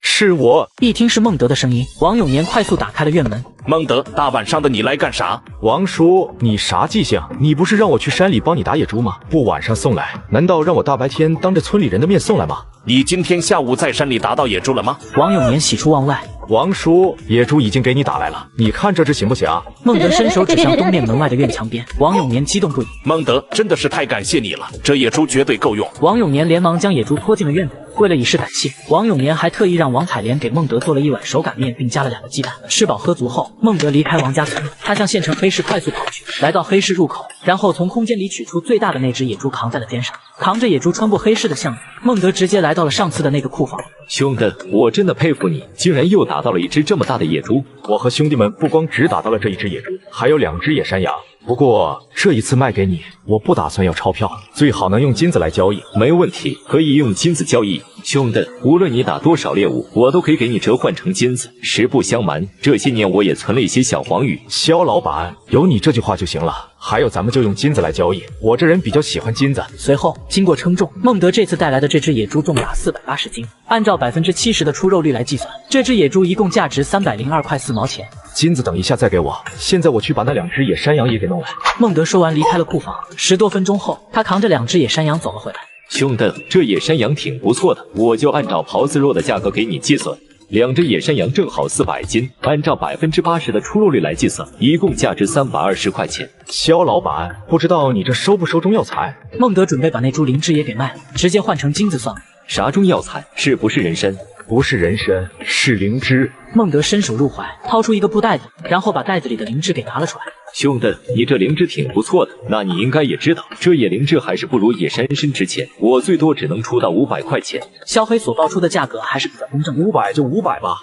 是我。一听是孟德的声音，王永年快速打开了院门。孟德，大晚上的你来干啥？王叔，你啥记性？你不是让我去山里帮你打野猪吗？不晚上送来，难道让我大白天当着村里人的面送来吗？你今天下午在山里打到野猪了吗？王永年喜出望外。王叔，野猪已经给你打来了，你看这只行不行？孟德伸手指向东面门外的院墙边，王永年激动不已。孟德，真的是太感谢你了，这野猪绝对够用。王永年连忙将野猪拖进了院子。为了以示感谢，王永年还特意让王彩莲给孟德做了一碗手擀面，并加了2个鸡蛋。吃饱喝足后，孟德离开王家村，他向县城黑市快速跑去，来到黑市入口，然后从空间里取出最大的那只野猪扛在了肩上，扛着野猪穿过黑市的巷子，孟德直接来到了上次的那个库房。兄弟，我真的佩服你，竟然又打到了一只这么大的野猪。我和兄弟们不光只打到了这一只野猪，还有2只野山羊。不过这一次卖给你，我不打算要钞票，最好能用金子来交易。没问题，可以用金子交易。兄弟，无论你打多少猎物，我都可以给你折换成金子。实不相瞒，这些年我也存了一些小黄鱼。肖老板，有你这句话就行了。还有，咱们就用金子来交易，我这人比较喜欢金子。随后经过称重，孟德这次带来的这只野猪重达480斤，按照70%的出肉率来计算，这只野猪一共价值302块4毛钱。金子等一下再给我，现在我去把那2只野山羊也给弄来。孟德说完离开了库房，10多分钟后，他扛着2只野山羊走了回来。兄弟，这野山羊挺不错的，我就按照狍子肉的价格给你计算。2只野山羊正好400斤，按照80%的出肉率来计算，一共价值320块钱。肖老板，不知道你这收不收中药材？孟德准备把那株灵芝也给卖了，直接换成金子算了。啥中药材？是不是人参？不是人参，是灵芝。孟德伸手入怀，掏出一个布袋子，然后把袋子里的灵芝给拿了出来。兄弟，你这灵芝挺不错的，那你应该也知道，这野灵芝还是不如野山参值钱，我最多只能出到500块钱。肖黑所报出的价格还是比较公正，500就500吧。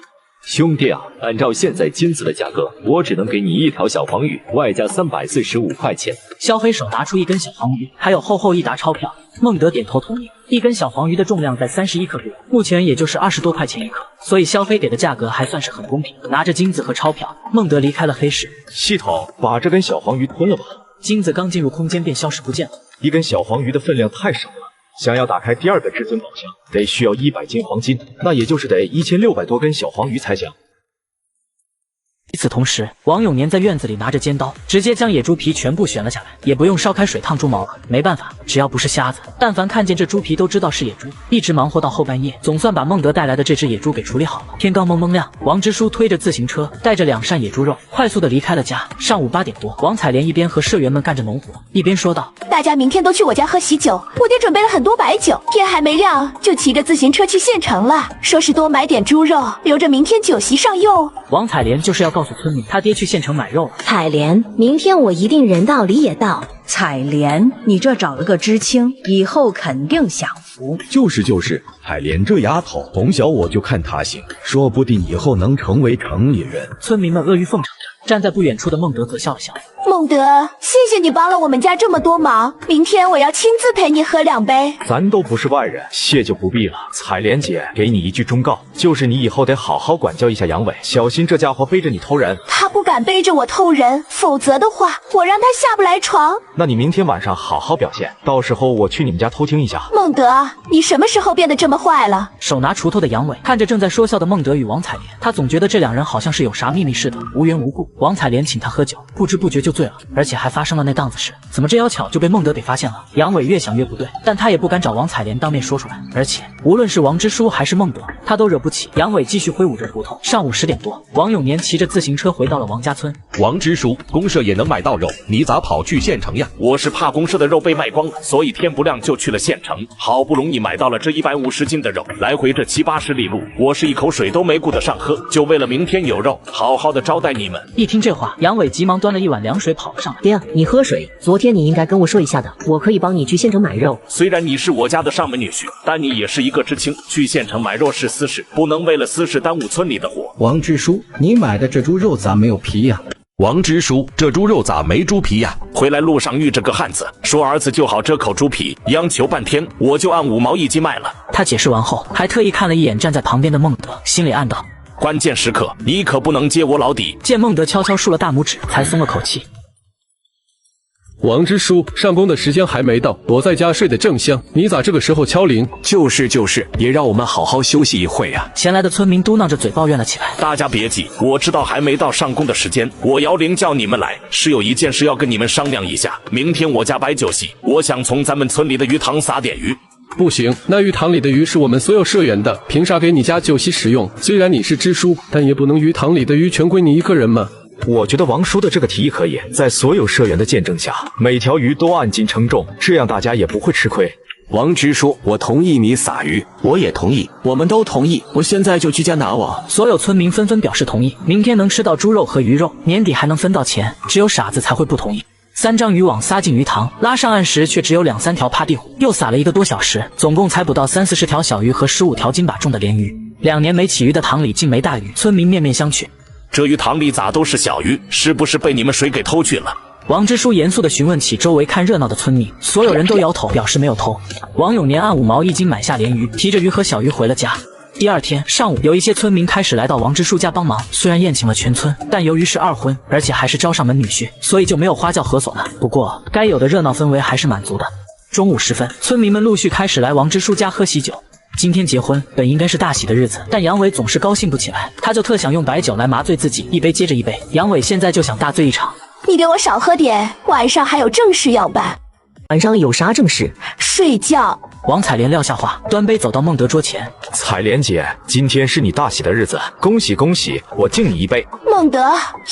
兄弟啊，按照现在金子的价格，我只能给你1条小黄鱼，外加345块钱。肖黑手拿出一根小黄鱼，还有厚厚一沓钞票。孟德点头同意。一根小黄鱼的重量在31克多，目前也就是20多块钱一克，所以肖黑给的价格还算是很公平。拿着金子和钞票，孟德离开了黑市。系统，把这根小黄鱼吞了吧。金子刚进入空间便消失不见了。一根小黄鱼的分量太少了，想要打开第2个至尊宝箱，得需要100斤黄金，那也就是得1600多根小黄鱼才行。与此同时，王永年在院子里拿着尖刀，直接将野猪皮全部选了下来，也不用烧开水烫猪毛了。没办法，只要不是瞎子，但凡看见这猪皮都知道是野猪。一直忙活到后半夜，总算把孟德带来的这只野猪给处理好了。天刚蒙蒙亮，王支书推着自行车，带着2扇野猪肉，快速的离开了家。上午8点多，王彩莲一边和社员们干着农活，一边说道：“大家明天都去我家喝喜酒，我爹准备了很多白酒，天还没亮就骑着自行车去县城了，说是多买点猪肉，留着明天酒席上用。”王彩莲就是要告诉村民，他爹去县城买肉了。彩莲，明天我一定人到礼也到。彩莲，你这找了个知青，以后肯定享福。就是，彩莲这丫头，从小我就看她行，说不定以后能成为城里人。村民们阿谀奉承着，站在不远处的孟德则笑了笑。孟德，谢谢你帮了我们家这么多忙，明天我要亲自陪你喝2杯。咱都不是外人，谢就不必了。彩莲姐，给你一句忠告，就是你以后得好好管教一下杨伟，小心这家伙背着你偷人。他不敢背着我偷人，否则的话，我让他下不来床。那你明天晚上好好表现，到时候我去你们家偷听一下。孟德，你什么时候变得这么坏了？手拿锄头的杨伟看着正在说笑的孟德与王彩莲，他总觉得这两人好像是有啥秘密似的，无缘无故王彩莲请他喝酒，不知不觉就醉了，而且还发生了那档子事，怎么这妖巧就被孟德给发现了？杨伟越想越不对，但他也不敢找王彩莲当面说出来，而且无论是王之书还是孟德，他都惹不起。杨伟继续挥舞着锄头。上午10点多，王永年骑着自行车回到了王家村。王之书，公社也能买到肉，你咋跑去县城呀？我是怕公社的肉被卖光了，所以天不亮就去了县城，好不容易买到了这150斤的肉，来回这70-80里路，我是一口水都没顾得上喝，就为了明天有肉，好好的招待你们。一听这话，杨伟急忙端了一碗凉水跑了上来。爹，你喝水，昨天你应该跟我说一下的，我可以帮你去县城买肉。虽然你是我家的上门女婿，但你也是一个知青，去县城买肉是私事，不能为了私事耽误村里的活。王支书，你买的这猪肉咋没有皮呀？王支书，这猪肉咋没猪皮呀？回来路上遇着个汉子，说儿子就好这口猪皮，央求半天，我就按5毛1斤卖了。他解释完后，还特意看了一眼站在旁边的孟德，心里暗道：关键时刻，你可不能揭我老底。见孟德悄悄竖了大拇指，才松了口气。王之书，上工的时间还没到，我在家睡得正香，你咋这个时候敲铃？就是，也让我们好好休息一会啊！前来的村民嘟囔着嘴抱怨了起来。大家别急，我知道还没到上工的时间，我摇铃叫你们来，是有一件事要跟你们商量一下。明天我家摆酒席，我想从咱们村里的鱼塘撒点鱼。不行，那鱼塘里的鱼是我们所有社员的，凭啥给你家酒席使用？虽然你是支书，但也不能鱼塘里的鱼全归你一个人嘛。我觉得王叔的这个提议可以，在所有社员的见证下，每条鱼都按斤称重，这样大家也不会吃亏。王支书，我同意你撒鱼，我也同意，我们都同意，我现在就去家拿网。所有村民纷纷表示同意，明天能吃到猪肉和鱼肉，年底还能分到钱，只有傻子才会不同意。3张渔网撒进鱼塘，拉上岸时却只有2-3条趴地虎，又撒了1个多小时，总共才捕到30-40条小鱼和15条斤把重的鲢鱼。2年没起鱼的塘里竟没大鱼，村民面面相觑。这鱼塘里咋都是小鱼？是不是被你们谁给偷去了？王支书严肃地询问起周围看热闹的村民，所有人都摇头表示没有偷。王永年按5毛1斤买下鲢鱼，提着鱼和小鱼回了家。第二天上午，有一些村民开始来到王支书家帮忙，虽然宴请了全村，但由于是2婚，而且还是招上门女婿，所以就没有花轿和唢呐。不过该有的热闹氛围还是满足的。中午时分，村民们陆续开始来王支书家喝喜酒。今天结婚本应该是大喜的日子，但杨伟总是高兴不起来，他就特想用白酒来麻醉自己，一杯接着一杯。杨伟现在就想大醉一场。你给我少喝点，晚上还有正事要办。晚上有啥正事？睡觉。王彩莲撂下话，端杯走到孟德桌前。彩莲姐，今天是你大喜的日子，恭喜恭喜，我敬你一杯。孟德，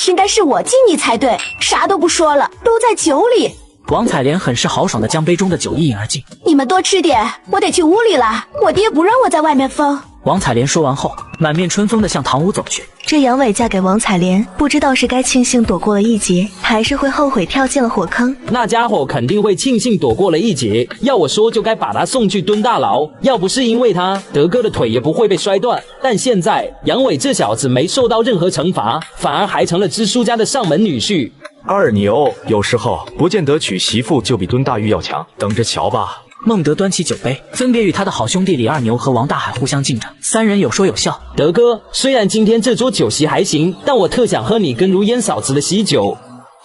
应该是我敬你才对，啥都不说了，都在酒里。王彩莲很是豪爽地将杯中的酒一饮而尽。你们多吃点，我得去屋里了，我爹不让我在外面疯。王彩莲说完后，满面春风地向堂屋走去。这杨伟嫁给王彩莲，不知道是该庆幸躲过了一劫，还是会后悔跳进了火坑。那家伙肯定会庆幸躲过了一劫，要我说就该把他送去蹲大牢。要不是因为他，德哥的腿也不会被摔断。但现在杨伟这小子没受到任何惩罚，反而还成了支书家的上门女婿。二牛，有时候不见得娶媳妇就比蹲大狱要强，等着瞧吧。孟德端起酒杯，分别与他的好兄弟李二牛和王大海互相敬着，三人有说有笑。德哥，虽然今天这桌酒席还行，但我特想喝你跟如烟嫂子的喜酒。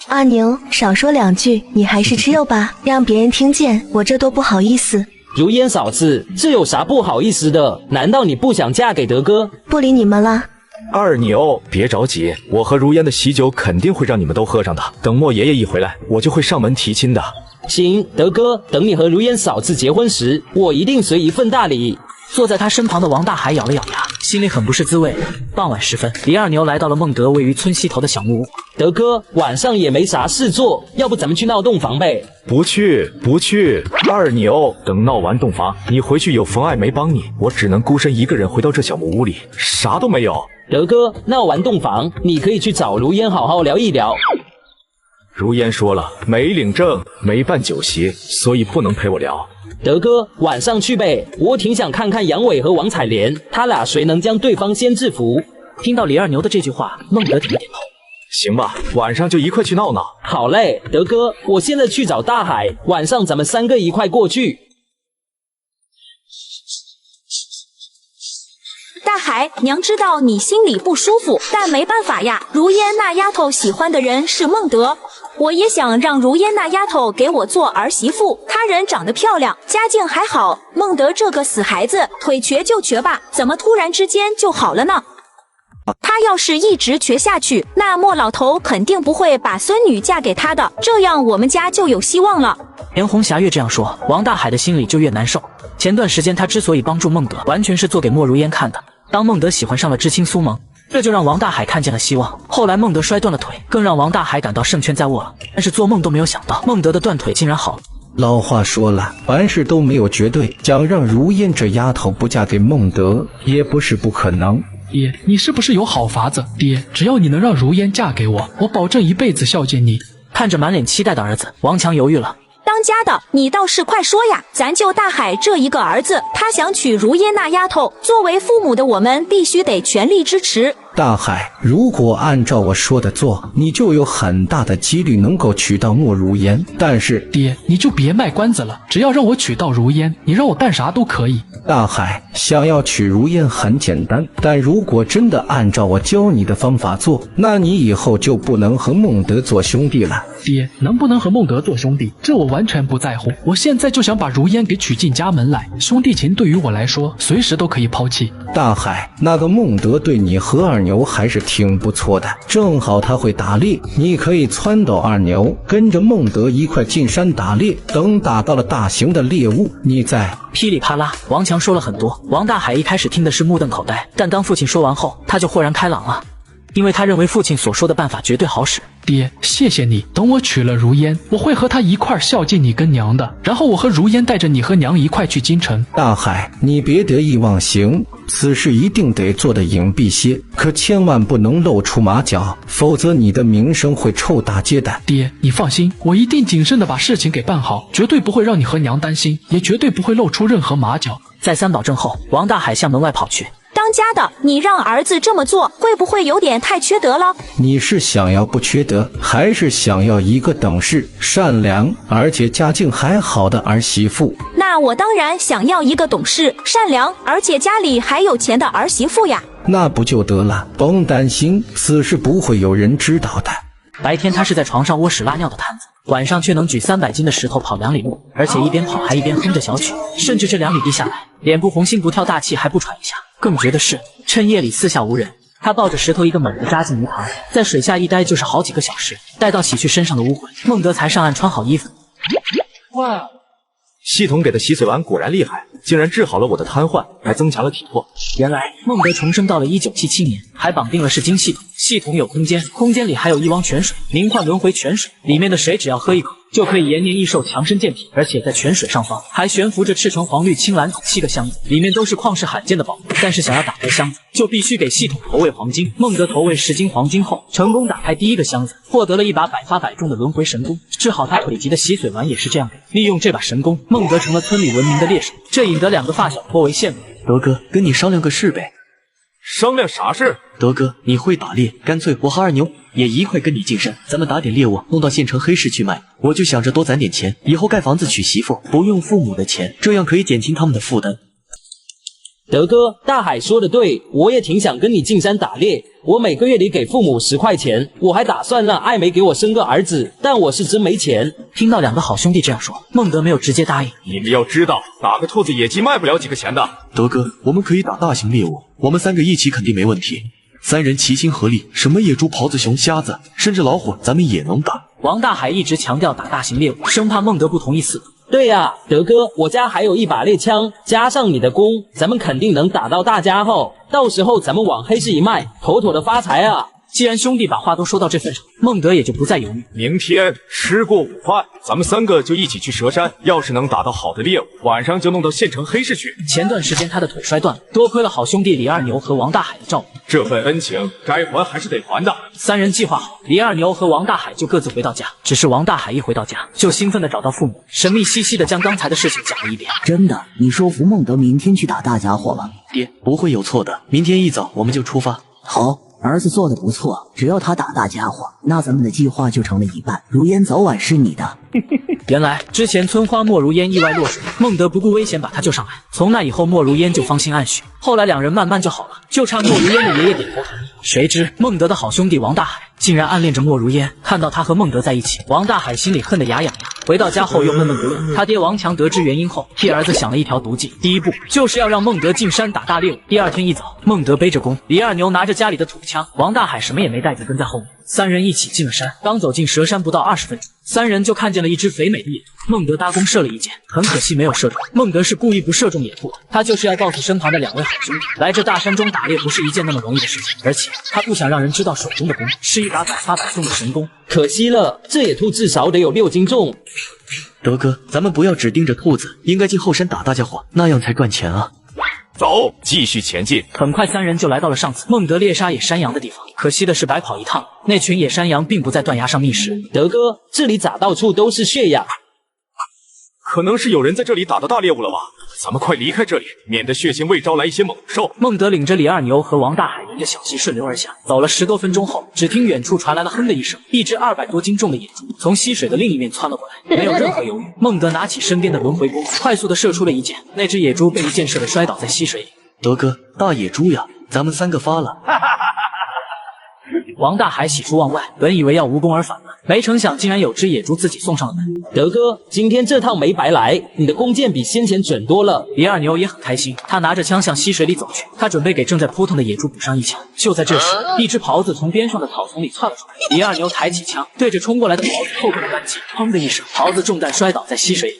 阿牛，少说2句，你还是吃肉吧，让别人听见，我这多不好意思。如烟嫂子，这有啥不好意思的？难道你不想嫁给德哥？不理你们了。二牛，别着急，我和如烟的喜酒肯定会让你们都喝上的。等莫爷爷一回来，我就会上门提亲的。行，德哥，等你和如烟嫂子结婚时，我一定随一份大礼。坐在他身旁的王大海咬了咬牙，心里很不是滋味。傍晚时分，李二牛来到了孟德位于村西头的小木屋。德哥，晚上也没啥事做，要不咱们去闹洞房呗？不去。二牛，等闹完洞房，你回去有冯爱梅帮你，我只能孤身一个人回到这小木屋里，啥都没有。德哥，闹完洞房，你可以去找如烟好好聊一聊。如烟说了，没领证，没办酒席，所以不能陪我聊。德哥，晚上去呗，我挺想看看杨伟和王彩莲，他俩谁能将对方先制服。听到李二牛的这句话，孟德点了点头。行吧，晚上就一块去闹闹。好嘞，德哥，我现在去找大海，晚上咱们3个一块过去。大海，娘知道你心里不舒服，但没办法呀。如烟那丫头喜欢的人是孟德，我也想让如烟那丫头给我做儿媳妇。她人长得漂亮，家境还好。孟德这个死孩子，腿瘸就瘸吧，怎么突然之间就好了呢？他要是一直瘸下去，那莫老头肯定不会把孙女嫁给他的，这样我们家就有希望了。连红霞越这样说，王大海的心里就越难受。前段时间他之所以帮助孟德，完全是做给莫如烟看的。当孟德喜欢上了知青苏萌，这就让王大海看见了希望。后来孟德摔断了腿，更让王大海感到胜券在握了。但是做梦都没有想到，孟德的断腿竟然好了。老话说了，凡事都没有绝对，想让如烟这丫头不嫁给孟德，也不是不可能。爹，你是不是有好法子？爹，只要你能让如烟嫁给我，我保证一辈子孝敬你。看着满脸期待的儿子，王强犹豫了。当家的，你倒是快说呀！咱就大海这一个儿子，他想娶如烟那丫头，作为父母的我们必须得全力支持。大海，如果按照我说的做，你就有很大的几率能够娶到莫如烟。但是，爹，你就别卖关子了，只要让我娶到如烟，你让我干啥都可以。大海，想要娶如烟很简单，但如果真的按照我教你的方法做，那你以后就不能和孟德做兄弟了。爹，能不能和孟德做兄弟，这我完全不在乎。我现在就想把如烟给娶进家门来，兄弟情对于我来说，随时都可以抛弃。大海，那个孟德对你和二牛还是挺不错的，正好他会打猎，你可以撺掇二牛跟着孟德一块进山打猎，等打到了大型的猎物，你再……噼里啪啦，王强说了很多。王大海一开始听的是目瞪口呆，但当父亲说完后，他就豁然开朗了，因为他认为父亲所说的办法绝对好使。爹，谢谢你。等我娶了如烟，我会和她一块孝敬你跟娘的，然后我和如烟带着你和娘一块去京城。大海，你别得意忘形，此事一定得做得隐蔽些，可千万不能露出马脚，否则你的名声会臭大街的。爹，你放心，我一定谨慎地把事情给办好，绝对不会让你和娘担心，也绝对不会露出任何马脚。再三保证后，王大海向门外跑去。当家的，你让儿子这么做，会不会有点太缺德了？你是想要不缺德，还是想要一个懂事、善良，而且家境还好的儿媳妇？那我当然想要一个懂事、善良，而且家里还有钱的儿媳妇呀。那不就得了？甭担心，此事不会有人知道的。白天他是在床上窝屎拉尿的摊子，晚上却能举300斤的石头跑2里路，而且一边跑还一边哼着小曲，甚至这2里地下来，脸不红心不跳，大气还不喘一下。更绝的是，趁夜里四下无人，他抱着石头一个猛地扎进鱼塘，在水下一待就是好几个小时，待到洗去身上的污秽，孟德才上岸穿好衣服。哇！系统给的洗髓丸果然厉害，竟然治好了我的瘫痪，还增强了体魄。原来孟德重生到了1977年，还绑定了噬精系统。系统有空间，空间里还有一汪泉水，名唤轮回泉水，里面的水只要喝一口，就可以延年益寿、强身健体。而且在泉水上方还悬浮着赤橙黄绿青蓝紫7个箱子，里面都是旷世罕见的宝物。但是想要打开箱子，就必须给系统投喂黄金。孟德投喂10斤黄金后，成功打开第一个箱子，获得了一把百发百中的轮回神功。治好他腿疾的洗髓丸也是这样给。利用这把神功，孟德成了村里闻名的猎手，这引得2个发小颇为羡慕。德哥，跟你商量个事呗。商量啥事？德哥，你会打猎，干脆我和二牛也一块跟你进山，咱们打点猎物，弄到县城黑市去卖。我就想着多攒点钱，以后盖房子娶媳妇，不用父母的钱，这样可以减轻他们的负担。德哥，大海说的对，我也挺想跟你进山打猎。我每个月里给父母10块钱，我还打算让艾梅给我生个儿子，但我是真没钱。听到2个好兄弟这样说，孟德没有直接答应。你们要知道，打个兔子野鸡卖不了几个钱的。德哥，我们可以打大型猎物，我们3个一起肯定没问题。3人齐心合力，什么野猪、狍子、熊、瞎子，甚至老虎，咱们也能打。王大海一直强调打大型猎物，生怕孟德不同意似的。对呀，德哥，我家还有一把猎枪，加上你的弓，咱们肯定能打到大家后，到时候咱们往黑市一卖，妥妥的发财啊！既然兄弟把话都说到这份上，孟德也就不再犹豫。明天吃过午饭，咱们3个就一起去蛇山。要是能打到好的猎物，晚上就弄到县城黑市去。前段时间他的腿摔断了，多亏了好兄弟李二牛和王大海的照顾，这份恩情该还还是得还的。3人计划好，李二牛和王大海就各自回到家。只是王大海一回到家，就兴奋地找到父母，神秘兮兮地将刚才的事情讲了一遍。真的，你说服孟德明天去打大家伙了？爹，不会有错的。明天一早我们就出发。好，儿子做的不错，只要他打大家伙，那咱们的计划就成了一半。如烟早晚是你的。原来之前村花莫如烟意外落水，孟德不顾危险把她救上来。从那以后，莫如烟就芳心暗许。后来两人慢慢就好了，就差莫如烟的爷爷点头同意。谁知孟德的好兄弟王大海竟然暗恋着莫如烟，看到他和孟德在一起，王大海心里恨得牙痒痒。回到家后又闷闷不乐。他爹王强得知原因后，替儿子想了一条毒计。第一步就是要让孟德进山打大猎物。第二天一早，孟德背着弓，李二牛拿着家里的土枪，王大海什么也没带就跟在后面。三人一起进了山，刚走进蛇山不到20分钟，三人就看见了一只肥美的野兔。孟德搭弓射了一箭，很可惜没有射中。孟德是故意不射中野兔的，他就是要告诉身旁的两位好兄弟，来这大山中打猎不是一件那么容易的事情，而且他不想让人知道手中的弓是一把百发百中的神弓。可惜了，这野兔至少得有6斤重。德哥，咱们不要只盯着兔子，应该进后山打大家伙，那样才赚钱啊。走，继续前进。很快三人就来到了上次孟德猎杀野山羊的地方，可惜的是白跑一趟，那群野山羊并不在断崖上觅食。德哥，这里咋到处都是血呀？可能是有人在这里打到大猎物了吧？咱们快离开这里，免得血腥味招来一些猛兽。孟德领着李二牛和王大海沿着小溪顺流而下，走了10多分钟后，只听远处传来了哼的一声，一只200多斤重的野猪从溪水的另一面窜了过来。没有任何犹豫，孟德拿起身边的轮回弓，快速的射出了一箭，那只野猪被一箭射得摔倒在溪水里。德哥，大野猪呀，咱们3个发了。王大海喜出望外，本以为要无功而返了，没成想竟然有只野猪自己送上了门。德哥，今天这趟没白来，你的弓箭比先前准多了。李二牛也很开心，他拿着枪向溪水里走去，他准备给正在扑腾的野猪补上一枪。就在这时，一只狍子从边上的草丛里窜了出来，李二牛抬起枪，对着冲过来的狍子后跟了扳机，砰的一声，狍子中弹摔倒在溪水里。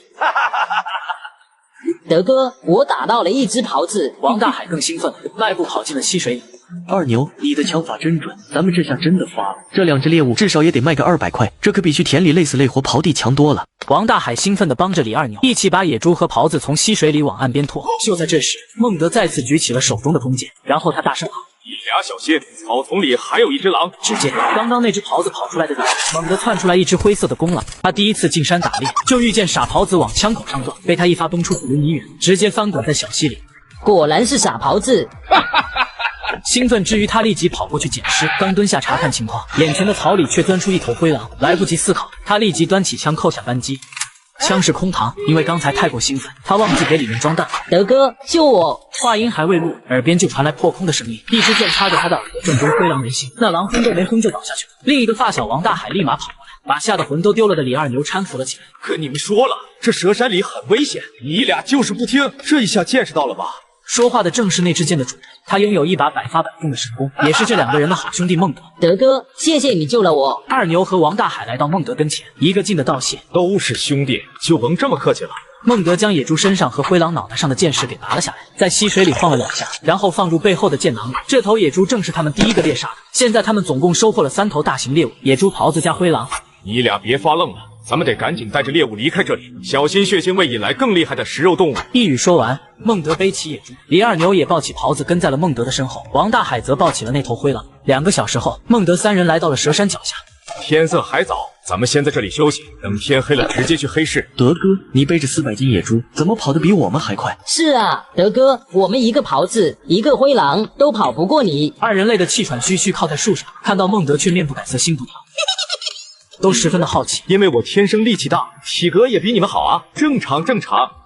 德哥，我打到了一只狍子。王大海更兴奋了，迈步跑进了溪水里。二牛，你的枪法真准，咱们这下真的发了。这2只猎物至少也得卖个200块，这可比去田里累死累活刨地强多了。王大海兴奋地帮着李二牛一起把野猪和狍子从溪水里往岸边拖。就在这时，孟德再次举起了手中的弓箭，然后他大声喊：“你俩小心，草丛里还有一只狼！”只见刚刚那只狍子跑出来的地方，猛地窜出来一只灰色的公狼。他第一次进山打猎，就遇见傻狍子往枪口上撞，被他一发崩出5厘米远，直接翻滚在小溪里。果然是傻狍子！兴奋之余，他立即跑过去捡尸，刚蹲下查看情况，眼前的草里却钻出一头灰狼。来不及思考，他立即端起枪扣下扳机。枪是空膛，因为刚才太过兴奋，他忘记给里面装弹。德哥，救我！话音还未落，耳边就传来破空的声音，一支箭插着他的耳朵，正中灰狼眉心。那狼哼都没哼就倒下去了。另一个发小王大海立马跑过来，把吓得魂都丢了的李二牛搀扶了起来。跟你们说了，这蛇山里很危险，你俩就是不听，这一下见识到了吧？说话的正是那支箭的主人，他拥有一把百发百中的神弓，也是这2个人的好兄弟孟德。德哥，谢谢你救了我。二牛和王大海来到孟德跟前，一个劲的道谢。都是兄弟，就甭这么客气了。孟德将野猪身上和灰狼脑袋上的箭矢给拔了下来，在溪水里晃了2下，然后放入背后的箭囊里。这头野猪正是他们第一个猎杀的，现在他们总共收获了3头大型猎物：野猪、狍子加灰狼。你俩别发愣了，咱们得赶紧带着猎物离开这里，小心血腥味引来更厉害的食肉动物。一语说完，孟德背起野猪，李二牛也抱起狍子跟在了孟德的身后，王大海则抱起了那头灰狼。2个小时后，孟德3人来到了蛇山脚下。天色还早，咱们先在这里休息，等天黑了直接去黑市。德哥，你背着400斤野猪，怎么跑得比我们还快？是啊，德哥，我们一个狍子，一个灰狼，都跑不过你。2人累得气喘吁吁，靠在树上，看到孟德却面不改色心不跳。都十分的好奇，因为我天生力气大，体格也比你们好啊，正常。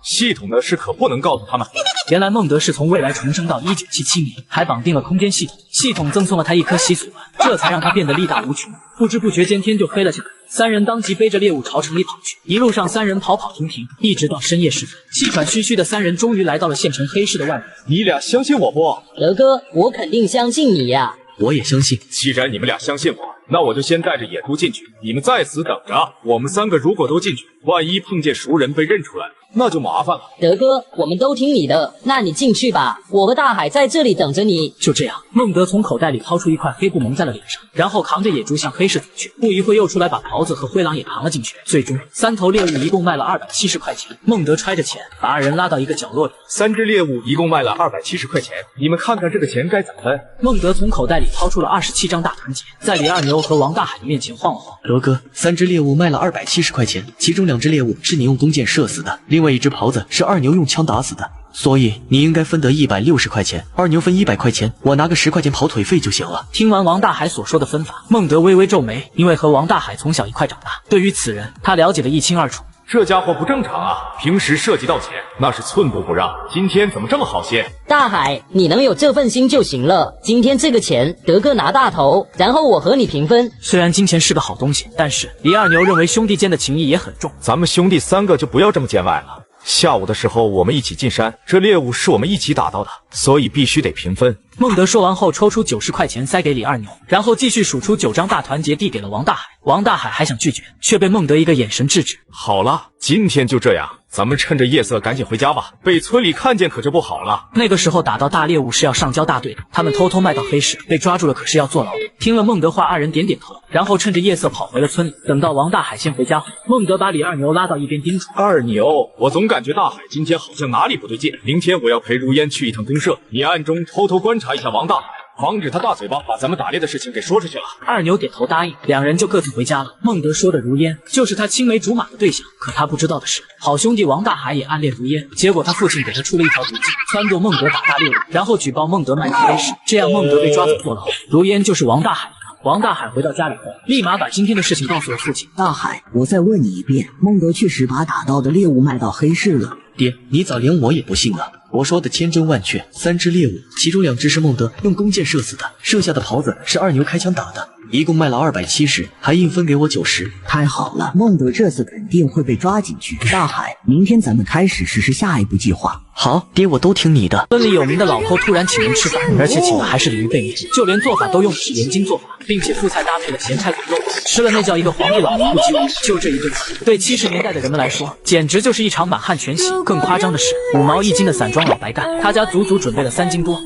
系统的事可不能告诉他们。原来孟德是从未来重生到1977年，还绑定了空间系统，系统赠送了他一颗洗髓丸，这才让他变得力大无穷。不知不觉间天就黑了下来，3人当即背着猎物朝城里跑去。一路上3人跑跑停停，一直到深夜时分，气喘吁吁的3人终于来到了县城黑市的外面。你俩相信我不？德哥，我肯定相信你呀。我也相信。既然你们俩相信我，那我就先带着野猪进去，你们在此等着。我们3个如果都进去，万一碰见熟人被认出来，那就麻烦了。德哥，我们都听你的，那你进去吧，我和大海在这里等着你。就这样，孟德从口袋里掏出一块黑布蒙在了脸上，然后扛着野猪向黑市走去。不一会又出来把狍子和灰狼也扛了进去。最终3头猎物一共卖了270块钱。孟德揣着钱把2人拉到一个角落里，3只猎物一共卖了270块钱，你们看看这个钱该怎么分？孟德从口袋里掏出了27张大团结，在李二牛和王大海的面前晃了晃。德哥，3只猎物卖了270块钱，其中2只猎物是你用弓箭射死的，另外1只狍子是2牛用枪打死的。所以你应该分得160块钱，二牛分100块钱，我拿个10块钱跑腿费就行了。听完王大海所说的分法，孟德微微皱眉，因为和王大海从小一块长大，对于此人他了解得一清二楚。这家伙不正常啊！平时涉及到钱，那是寸步不让，今天怎么这么好些？大海，你能有这份心就行了。今天这个钱，德哥拿大头，然后我和你平分。虽然金钱是个好东西，但是李二牛认为兄弟间的情谊也很重。咱们兄弟3个就不要这么见外了。下午的时候我们一起进山，这猎物是我们一起打到的，所以必须得平分。孟德说完后，抽出90块钱塞给李二牛，然后继续数出9张大团结递给了王大海。王大海还想拒绝，却被孟德一个眼神制止。好了，今天就这样，咱们趁着夜色赶紧回家吧，被村里看见可就不好了。那个时候打到大猎物是要上交大队的，他们偷偷卖到黑市，被抓住了可是要坐牢的。听了孟德话，二人点点头，然后趁着夜色跑回了村里。等到王大海先回家后，孟德把李二牛拉到一边叮嘱：二牛，我总感觉大海今天好像哪里不对劲，明天我要陪如烟去一趟公社，你暗中偷偷观察一下王大海，防止他大嘴巴把咱们打猎的事情给说出去了。二牛点头答应，两人就各自回家了。孟德说的如烟就是他青梅竹马的对象，可他不知道的是，好兄弟王大海也暗恋如烟。结果他父亲给他出了一条毒计，撺掇孟德打大猎物，然后举报孟德卖黑市，这样孟德被抓走坐牢。如烟就是王大海。王大海回到家里后，立马把今天的事情告诉了父亲。大海，我再问你一遍，孟德确实把打到的猎物卖到黑市了？爹，你咋连我也不信啊？我说的千真万确，3只猎物，其中2只是孟德用弓箭射死的，剩下的狍子是二牛开枪打的，一共卖了270，还硬分给我90。太好了，孟德这次肯定会被抓进去。大海，明天咱们开始实施下一步计划。好，爹，我都听你的。村里有名的老寇突然请人吃饭，而且请的还是鲤鱼背面，就连做法都用的是盐津做法，并且副菜搭配了咸菜滚肉，吃了那叫一个皇帝老子不饥饿。就这一顿饭，对70年代的人们来说，简直就是一场满汉全席。更夸张的是，5毛1斤的散装老白干，他家足足准备了3斤多。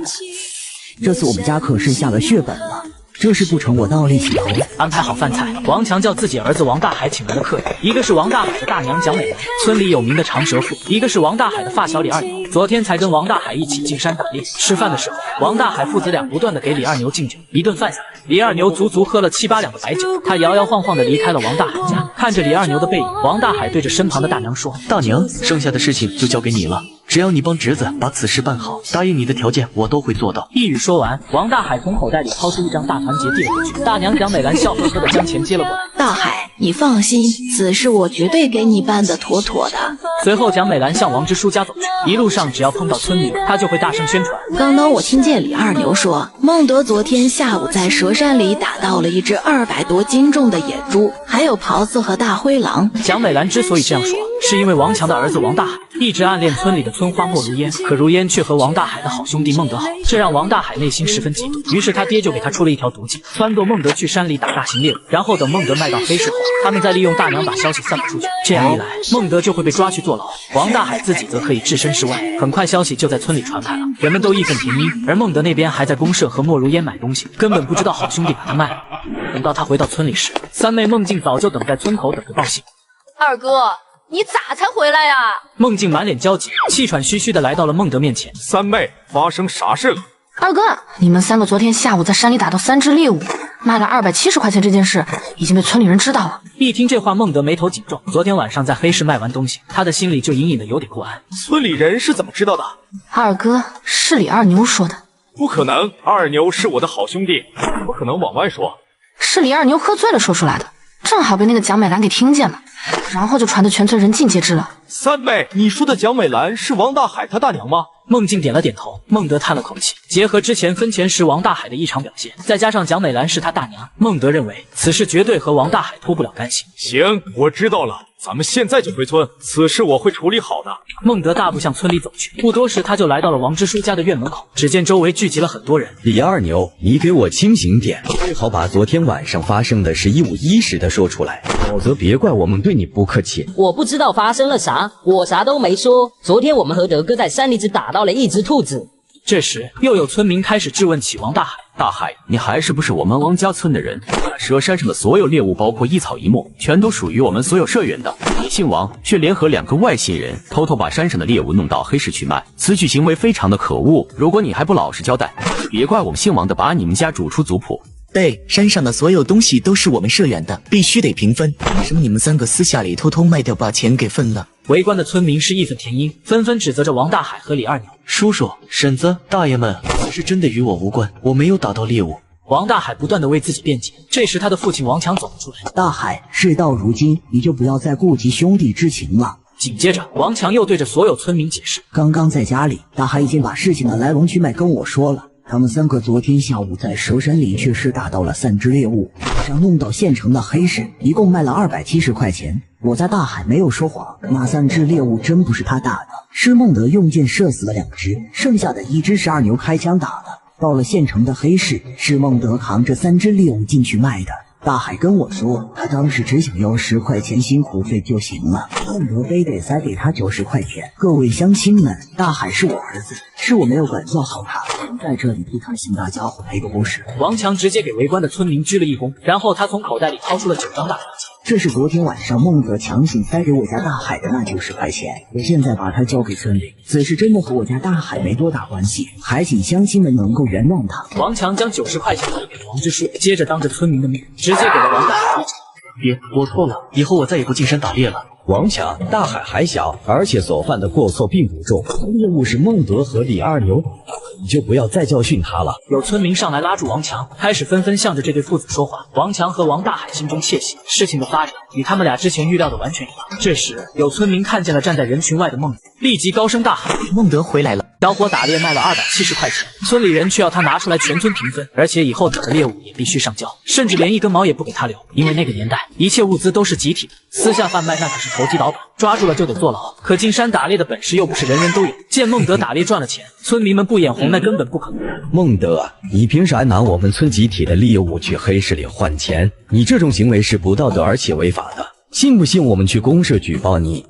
这次我们家可是下了血本了。这事不成，我倒立起头。安排好饭菜，王强叫自己儿子王大海请来了客人，一个是王大海的大娘蒋美兰，村里有名的长舌妇；一个是王大海的发小李二牛，昨天才跟王大海一起进山打猎。吃饭的时候，王大海父子俩不断的给李二牛敬酒，一顿饭下来，李二牛足足喝了7、8两的白酒。他摇摇晃晃的离开了王大海家，看着李二牛的背影，王大海对着身旁的大娘说：“大娘，剩下的事情就交给你了。只要你帮侄子把此事办好，答应你的条件我都会做到。”一语说完，王大海从口袋里掏出一张大团结递了过去。大娘蒋美兰笑呵呵的将钱接了过来。大海，你放心，此事我绝对给你办得妥妥的。随后蒋美兰向王支书家走去，一路上只要碰到村民，她就会大声宣传。刚刚我听见李二牛说，孟德昨天下午在蛇山里打到了一只200多斤重的野猪，还有狍子和大灰狼。蒋美兰之所以这样说，是因为王强的儿子王大海一直暗恋村里的村花莫如烟，可如烟却和王大海的好兄弟孟德好，这让王大海内心十分嫉妒。于是他爹就给他出了一条毒计，撺掇孟德去山里打大型猎物，然后等孟德卖到黑市后，他们再利用大娘把消息散布出去。这样一来，孟德就会被抓去坐牢，王大海自己则可以置身事外。很快消息就在村里传开了，人们都义愤填膺，而孟德那边还在公社和莫如烟买东西，根本不知道好兄弟把他卖了。等到他回到村里时，三妹孟静早就等在村口等着报信。二哥，你咋才回来呀？孟静满脸焦急，气喘吁吁的来到了孟德面前。三妹，发生啥事了？二哥，你们3个昨天下午在山里打到3只猎物，卖了270块钱，这件事已经被村里人知道了。一听这话，孟德眉头紧皱。昨天晚上在黑市卖完东西，他的心里就隐隐的有点不安。村里人是怎么知道的？二哥，是李二牛说的。不可能，二牛是我的好兄弟，不可能往外说。是李二牛喝醉了说出来的，正好被那个蒋美兰给听见了，然后就传得全村人尽皆知了。三妹，你说的蒋美兰是王大海他大娘吗？孟静点了点头。孟德叹了口气，结合之前分钱时王大海的异常表现，再加上蒋美兰是他大娘，孟德认为此事绝对和王大海脱不了干系。行，我知道了，咱们现在就回村，此事我会处理好的。孟德大步向村里走去，不多时他就来到了王支书家的院门口，只见周围聚集了很多人。李二牛，你给我清醒点，最好把昨天晚上发生的事一五一十的说出来，否则别怪我们对你不客气。我不知道发生了啥，我啥都没说。昨天我们和德哥在山里只打到了一只兔子。这时又有村民开始质问起王大海。大海，你还是不是我们王家村的人？蛇山上的所有猎物，包括一草一木，全都属于我们所有社员的。你姓王，却联合2个外姓人，偷偷把山上的猎物弄到黑市去卖，此举行为非常的可恶。如果你还不老实交代，别怪我们姓王的把你们家逐出族谱。对，山上的所有东西都是我们社员的，必须得平分。为什么你们3个私下里偷偷卖掉，把钱给分了？围观的村民是义愤填膺，纷纷指责着王大海和李二牛。叔叔、婶子、大爷们，此事真的与我无关，我没有打到猎物。王大海不断地为自己辩解。这时，他的父亲王强走了出来。大海，事到如今，你就不要再顾及兄弟之情了。紧接着，王强又对着所有村民解释：刚刚在家里，大海已经把事情的来龙去脉跟我说了。他们3个昨天下午在蛇山里确实打到了3只猎物，想弄到县城的黑市，一共卖了270块钱。我家大海没有说谎，那3只猎物真不是他打的，是孟德用箭射死了2只，剩下的1只是二牛开枪打的。到了县城的黑市，是孟德扛着3只猎物进去卖的。大海跟我说，他当时只想要10块钱辛苦费就行了，孟德非得塞给他90块钱。各位乡亲们，大海是我儿子，是我没有管教好他，在这里替他向大家赔个不是。王强直接给围观的村民鞠了一躬，然后他从口袋里掏出了9张大条钱。这是昨天晚上孟德强行塞给我家大海的那90块钱，我现在把它交给村里。此事真的和我家大海没多大关系，还请乡亲们能够原谅他。王强将90块钱递给了王之书，接着当着村民的面，直接给了王大海一掌。爹，我错了，以后我再也不进山打猎了。王强，大海还小，而且所犯的过错并不重，猎物是孟德和李二牛，你就不要再教训他了。有村民上来拉住王强，开始纷纷向着这对父子说话。王强和王大海心中窃喜，事情的发展与他们俩之前预料的完全一样。这时，有村民看见了站在人群外的孟德，立即高声大喊：“孟德回来了！”小伙打猎卖了270块钱，村里人却要他拿出来全村平分，而且以后打的猎物也必须上交，甚至连1根毛也不给他留，因为那个年代一切物资都是集体的，私下贩卖那可是投机倒把，抓住了就得坐牢。可进山打猎的本事又不是人人都有，见孟德打猎赚了钱，村民们不眼红那根本不可能。孟德，你凭啥拿我们村集体的猎物去黑市里换钱？你这种行为是不道德而且违法的，信不信我们去公社举报你？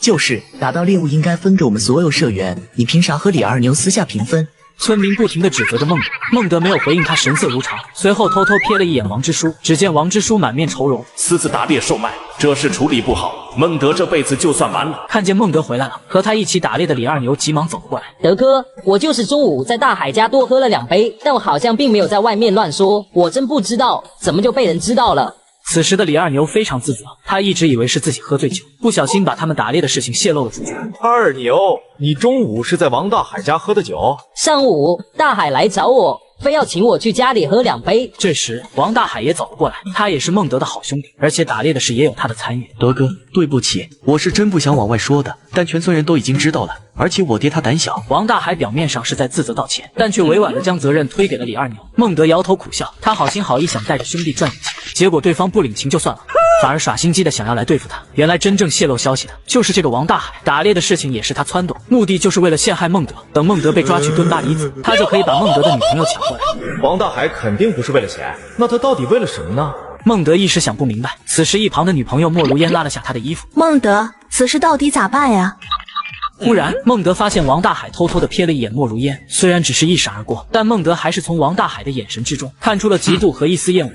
就是打到猎物应该分给我们所有社员，你凭啥和李二牛私下平分？村民不停地指责着孟德，孟德没有回应，他神色如常，随后偷偷瞥了一眼王之书，只见王之书满面愁容，私自打猎售卖，这事处理不好，孟德这辈子就算完了。看见孟德回来了，和他一起打猎的李二牛急忙走了过来。德哥，我就是中午在大海家多喝了2杯，但我好像并没有在外面乱说，我真不知道，怎么就被人知道了？此时的李二牛非常自责，他一直以为是自己喝醉酒，不小心把他们打猎的事情泄露了出去。二牛，你中午是在王大海家喝的酒？上午大海来找我，非要请我去家里喝2杯。这时王大海也走了过来，他也是孟德的好兄弟，而且打猎的事也有他的参与。德哥，对不起，我是真不想往外说的，但全村人都已经知道了，而且我爹他胆小。王大海表面上是在自责道歉，但却委婉地将责任推给了李二牛。孟德摇头苦笑，他好心好意想带着兄弟赚点钱，结果对方不领情就算了，反而耍心机的想要来对付他。原来真正泄露消息的就是这个王大海，打猎的事情也是他撺掇，目的就是为了陷害孟德。等孟德被抓去蹲巴黎子，他就可以把孟德的女朋友抢过来。王大海肯定不是为了钱，那他到底为了什么呢？孟德一时想不明白，此时一旁的女朋友莫如烟拉了下他的衣服。孟德，此事到底咋办呀？忽然，孟德发现王大海偷偷地瞥了一眼莫如烟，虽然只是一闪而过，但孟德还是从王大海的眼神之中看出了嫉妒和一丝厌恶。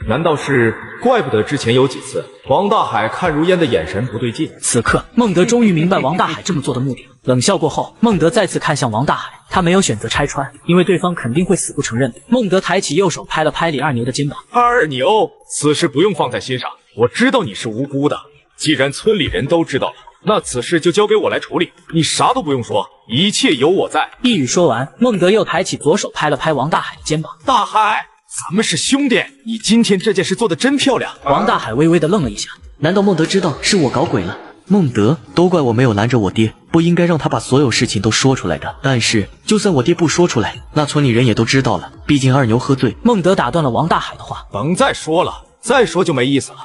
难道是？怪不得之前有几次王大海看如烟的眼神不对劲。此刻，孟德终于明白王大海这么做的目的。冷笑过后，孟德再次看向王大海，他没有选择拆穿，因为对方肯定会死不承认的。孟德抬起右手拍了拍李二牛的肩膀：“二牛，此事不用放在心上，我知道你是无辜的。既然村里人都知道了，那此事就交给我来处理，你啥都不用说，一切有我在。”一语说完，孟德又抬起左手拍了拍王大海的肩膀：“大海，咱们是兄弟，你今天这件事做得真漂亮。”王大海微微的愣了一下，难道孟德知道是我搞鬼了？孟德，都怪我没有拦着我爹，不应该让他把所有事情都说出来的。但是，就算我爹不说出来，那村里人也都知道了，毕竟二牛喝醉。孟德打断了王大海的话：“甭再说了，再说就没意思了。”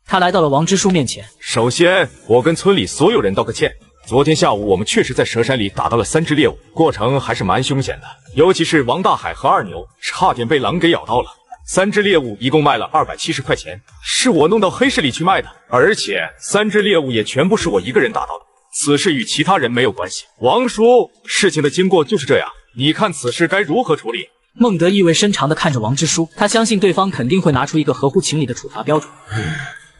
他来到了王之书面前。首先，我跟村里所有人道个歉。昨天下午，我们确实在蛇山里打到了3只猎物，过程还是蛮凶险的，尤其是王大海和二牛，差点被狼给咬到了。3只猎物一共卖了270块钱，是我弄到黑市里去卖的，而且3只猎物也全部是我一个人打到的，此事与其他人没有关系。王叔，事情的经过就是这样，你看此事该如何处理？孟德意味深长地看着王之书，他相信对方肯定会拿出一个合乎情理的处罚标准。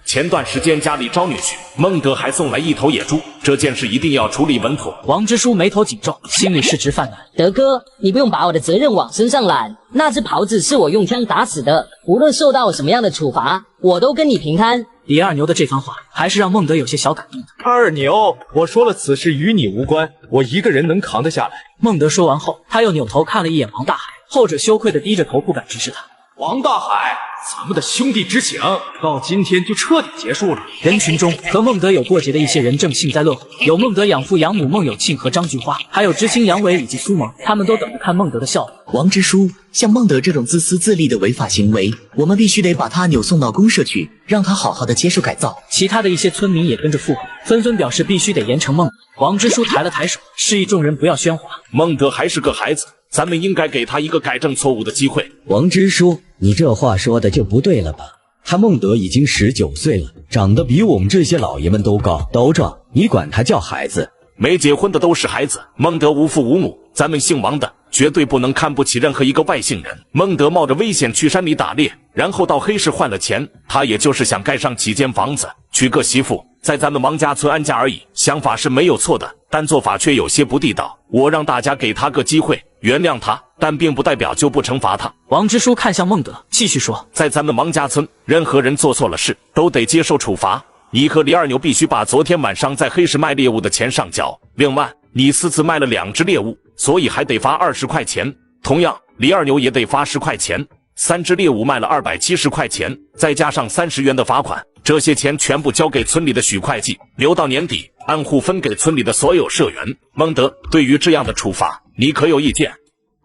前段时间家里招女婿，孟德还送来一头野猪，这件事一定要处理稳妥。王之书眉头紧皱，心里是直犯难。德哥，你不用把我的责任往身上揽，那只狍子是我用枪打死的，无论受到什么样的处罚，我都跟你平摊。李二牛的这番话，还是让孟德有些小感动的。二牛，我说了，此事与你无关，我一个人能扛得下来。孟德说完后，他又扭头看了一眼王大海，后者羞愧地低着头，不敢直视他。王大海，咱们的兄弟之情到今天就彻底结束了。人群中和孟德有过节的一些人正幸灾乐祸，有孟德养父养母孟有庆和张菊花，还有知青杨伟以及苏萌，他们都等着看孟德的笑话。王之书，像孟德这种自私自利的违法行为，我们必须得把他扭送到公社去，让他好好的接受改造。其他的一些村民也跟着附和，纷纷表示必须得严惩孟德。王之书抬了抬手，示意众人不要喧哗。孟德还是个孩子，咱们应该给他一个改正错误的机会。王之书，你这话说的就不对了吧？他孟德已经19岁了，长得比我们这些老爷们都高都壮，你管他叫孩子？没结婚的都是孩子，孟德无父无母，咱们姓王的绝对不能看不起任何一个外姓人。孟德冒着危险去山里打猎，然后到黑市换了钱，他也就是想盖上几间房子，娶个媳妇，在咱们王家村安家而已。想法是没有错的，但做法却有些不地道。我让大家给他个机会，原谅他，但并不代表就不惩罚他。王之书看向孟德，继续说，在咱们王家村，任何人做错了事都得接受处罚。你和李二牛必须把昨天晚上在黑市卖猎物的钱上交。另外，你私自卖了2只猎物，所以还得罚20块钱。同样，李二牛也得罚10块钱。3只猎物卖了270块钱，再加上30元的罚款。这些钱全部交给村里的许会计，留到年底按户分给村里的所有社员。孟德，对于这样的处罚，你可有意见？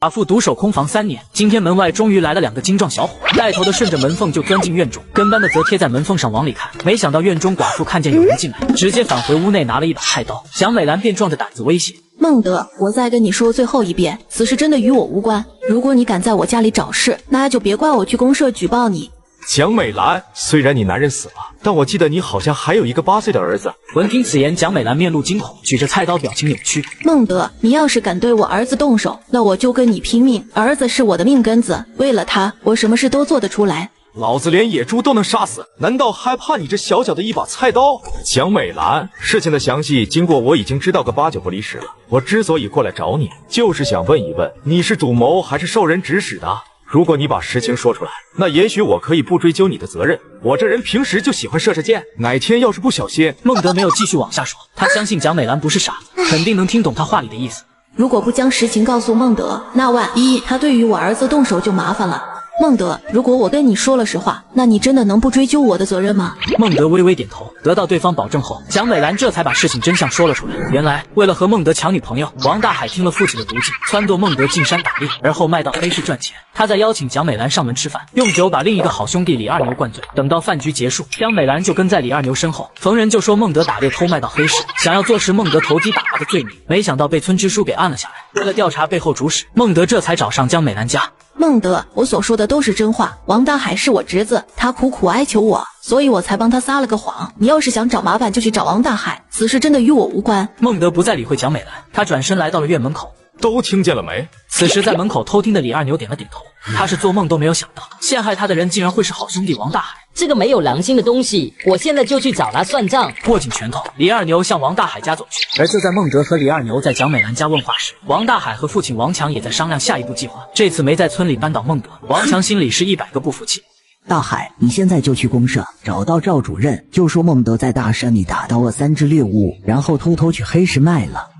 寡妇独守空房3年，今天门外终于来了2个精壮小伙，带头的顺着门缝就钻进院中，跟班的则贴在门缝上往里看。没想到院中寡妇看见有人进来，直接返回屋内拿了一把菜刀。蒋美兰便壮着胆子威胁孟德，我再跟你说最后一遍，此事真的与我无关。如果你敢在我家里找事，那就别怪我去公社举报你。蒋美兰，虽然你男人死了，但我记得你好像还有一个8岁的儿子。闻听此言，蒋美兰面露惊恐，举着菜刀，表情扭曲。孟德，你要是敢对我儿子动手，那我就跟你拼命。儿子是我的命根子，为了他，我什么事都做得出来。老子连野猪都能杀死，难道还怕你这小小的一把菜刀？蒋美兰，事情的详细经过我已经知道个8、9不离10了。我之所以过来找你，就是想问一问，你是主谋还是受人指使的？如果你把实情说出来，那也许我可以不追究你的责任。我这人平时就喜欢射箭，哪天要是不小心……孟德没有继续往下说，他相信蒋美兰不是傻子，肯定能听懂他话里的意思。如果不将实情告诉孟德，那万一他对于我儿子动手就麻烦了。孟德，如果我跟你说了实话，那你真的能不追究我的责任吗？孟德微微点头，得到对方保证后，蒋美兰这才把事情真相说了出来。原来，为了和孟德抢女朋友，王大海听了父亲的毒计，撺掇孟德进山打猎，而后卖到黑市赚钱。他再邀请蒋美兰上门吃饭，用酒把另一个好兄弟李二牛灌醉。等到饭局结束，蒋美兰就跟在李二牛身后，逢人就说孟德打猎偷卖到黑市，想要坐实孟德投机打捞的罪名，没想到被村支书给按了下来。为了调查背后主使，孟德这才找上蒋美兰家。孟德，我所说的都是真话。王大海是我侄子，他苦苦哀求我，所以我才帮他撒了个谎。你要是想找麻烦，就去找王大海，此事真的与我无关。孟德不再理会蒋美兰，他转身来到了院门口。都听见了没？此时在门口偷听的李二牛点了点头，他是做梦都没有想到，陷害他的人竟然会是好兄弟王大海。这个没有良心的东西，我现在就去找他算账。握紧拳头，李二牛向王大海家走去。而就在孟德和李二牛在蒋美兰家问话时，王大海和父亲王强也在商量下一步计划。这次没在村里扳倒孟德，王强心里是100个不服气。大海，你现在就去公社找到赵主任，就说孟德在大山里打到了3只猎物，然后偷偷去黑市卖了。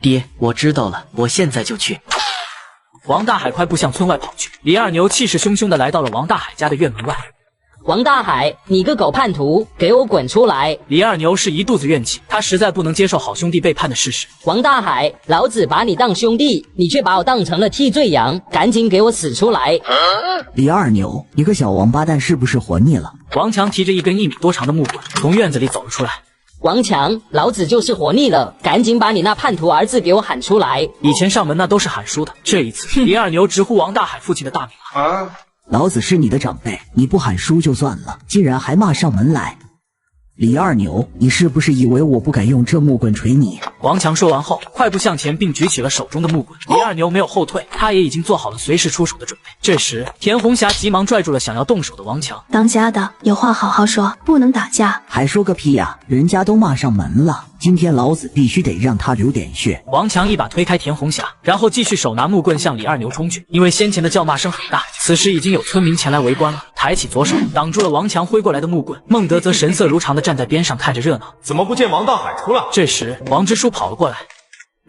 爹，我知道了，我现在就去。王大海快步向村外跑去，李二牛气势汹汹地来到了王大海家的院门外。王大海，你个狗叛徒，给我滚出来！李二牛是一肚子怨气，他实在不能接受好兄弟背叛的事实。王大海，老子把你当兄弟，你却把我当成了替罪羊，赶紧给我死出来！李二牛，你个小王八蛋，是不是活腻了？王强提着一根1米多长的木棍，从院子里走了出来。王强，老子就是活腻了，赶紧把你那叛徒儿子给我喊出来！以前上门那都是喊叔的，这一次李二牛直呼王大海父亲的大名啊！老子是你的长辈，你不喊叔就算了，竟然还骂上门来。李二牛，你是不是以为我不敢用这木棍捶你？王强说完后，快步向前，并举起了手中的木棍。李二牛没有后退，他也已经做好了随时出手的准备。这时，田红霞急忙拽住了想要动手的王强。当家的有话好好说，不能打架。还说个屁呀！人家都骂上门了，今天老子必须得让他流点血。王强一把推开田红霞，然后继续手拿木棍向李二牛冲去。因为先前的叫骂声很大，此时已经有村民前来围观了。抬起左手挡住了王强挥过来的木棍，孟德则神色如常地站在边上看着热闹。怎么不见王大海出来？这时，王支书跑了过来。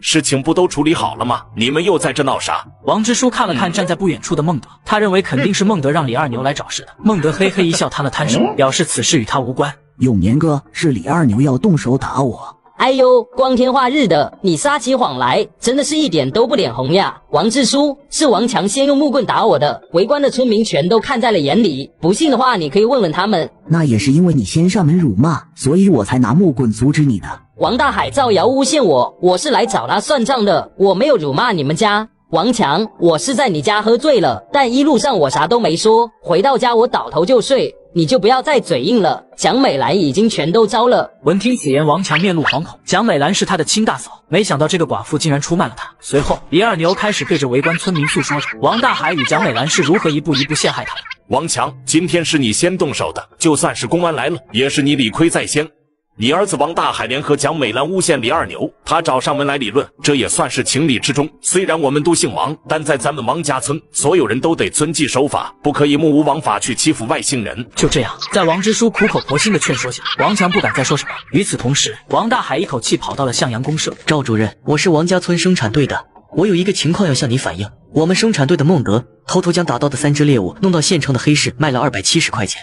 事情不都处理好了吗？你们又在这闹啥？王支书看了看站在不远处的孟德，他认为肯定是孟德让李二牛来找事的。孟德嘿嘿一笑，摊了摊手，表示此事与他无关。永年哥，是李二牛要动手打我。哎呦，光天化日的，你撒起谎来，真的是一点都不脸红呀！王支书，是王强先用木棍打我的，围观的村民全都看在了眼里。不信的话，你可以问问他们。那也是因为你先上门辱骂，所以我才拿木棍阻止你的。王大海造谣诬陷我，我是来找他算账的，我没有辱骂你们家。王强，我是在你家喝醉了，但一路上我啥都没说，回到家我倒头就睡，你就不要再嘴硬了。蒋美兰已经全都招了。闻听此言，王强面露惶恐。蒋美兰是他的亲大嫂，没想到这个寡妇竟然出卖了他。随后，李二牛开始对着围观村民诉说着王大海与蒋美兰是如何一步一步陷害他的。王强，今天是你先动手的，就算是公安来了，也是你理亏在先。你儿子王大海联合蒋美兰诬陷李二牛，他找上门来理论，这也算是情理之中。虽然我们都姓王，但在咱们王家村，所有人都得遵纪守法，不可以目无王法去欺负外姓人。就这样，在王支书苦口婆心的劝说下，王强不敢再说什么。与此同时，王大海一口气跑到了向阳公社。赵主任，我是王家村生产队的，我有一个情况要向你反映。我们生产队的孟德偷偷将打到的3只猎物弄到县城的黑市卖了270块钱。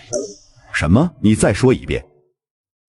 什么？你再说一遍。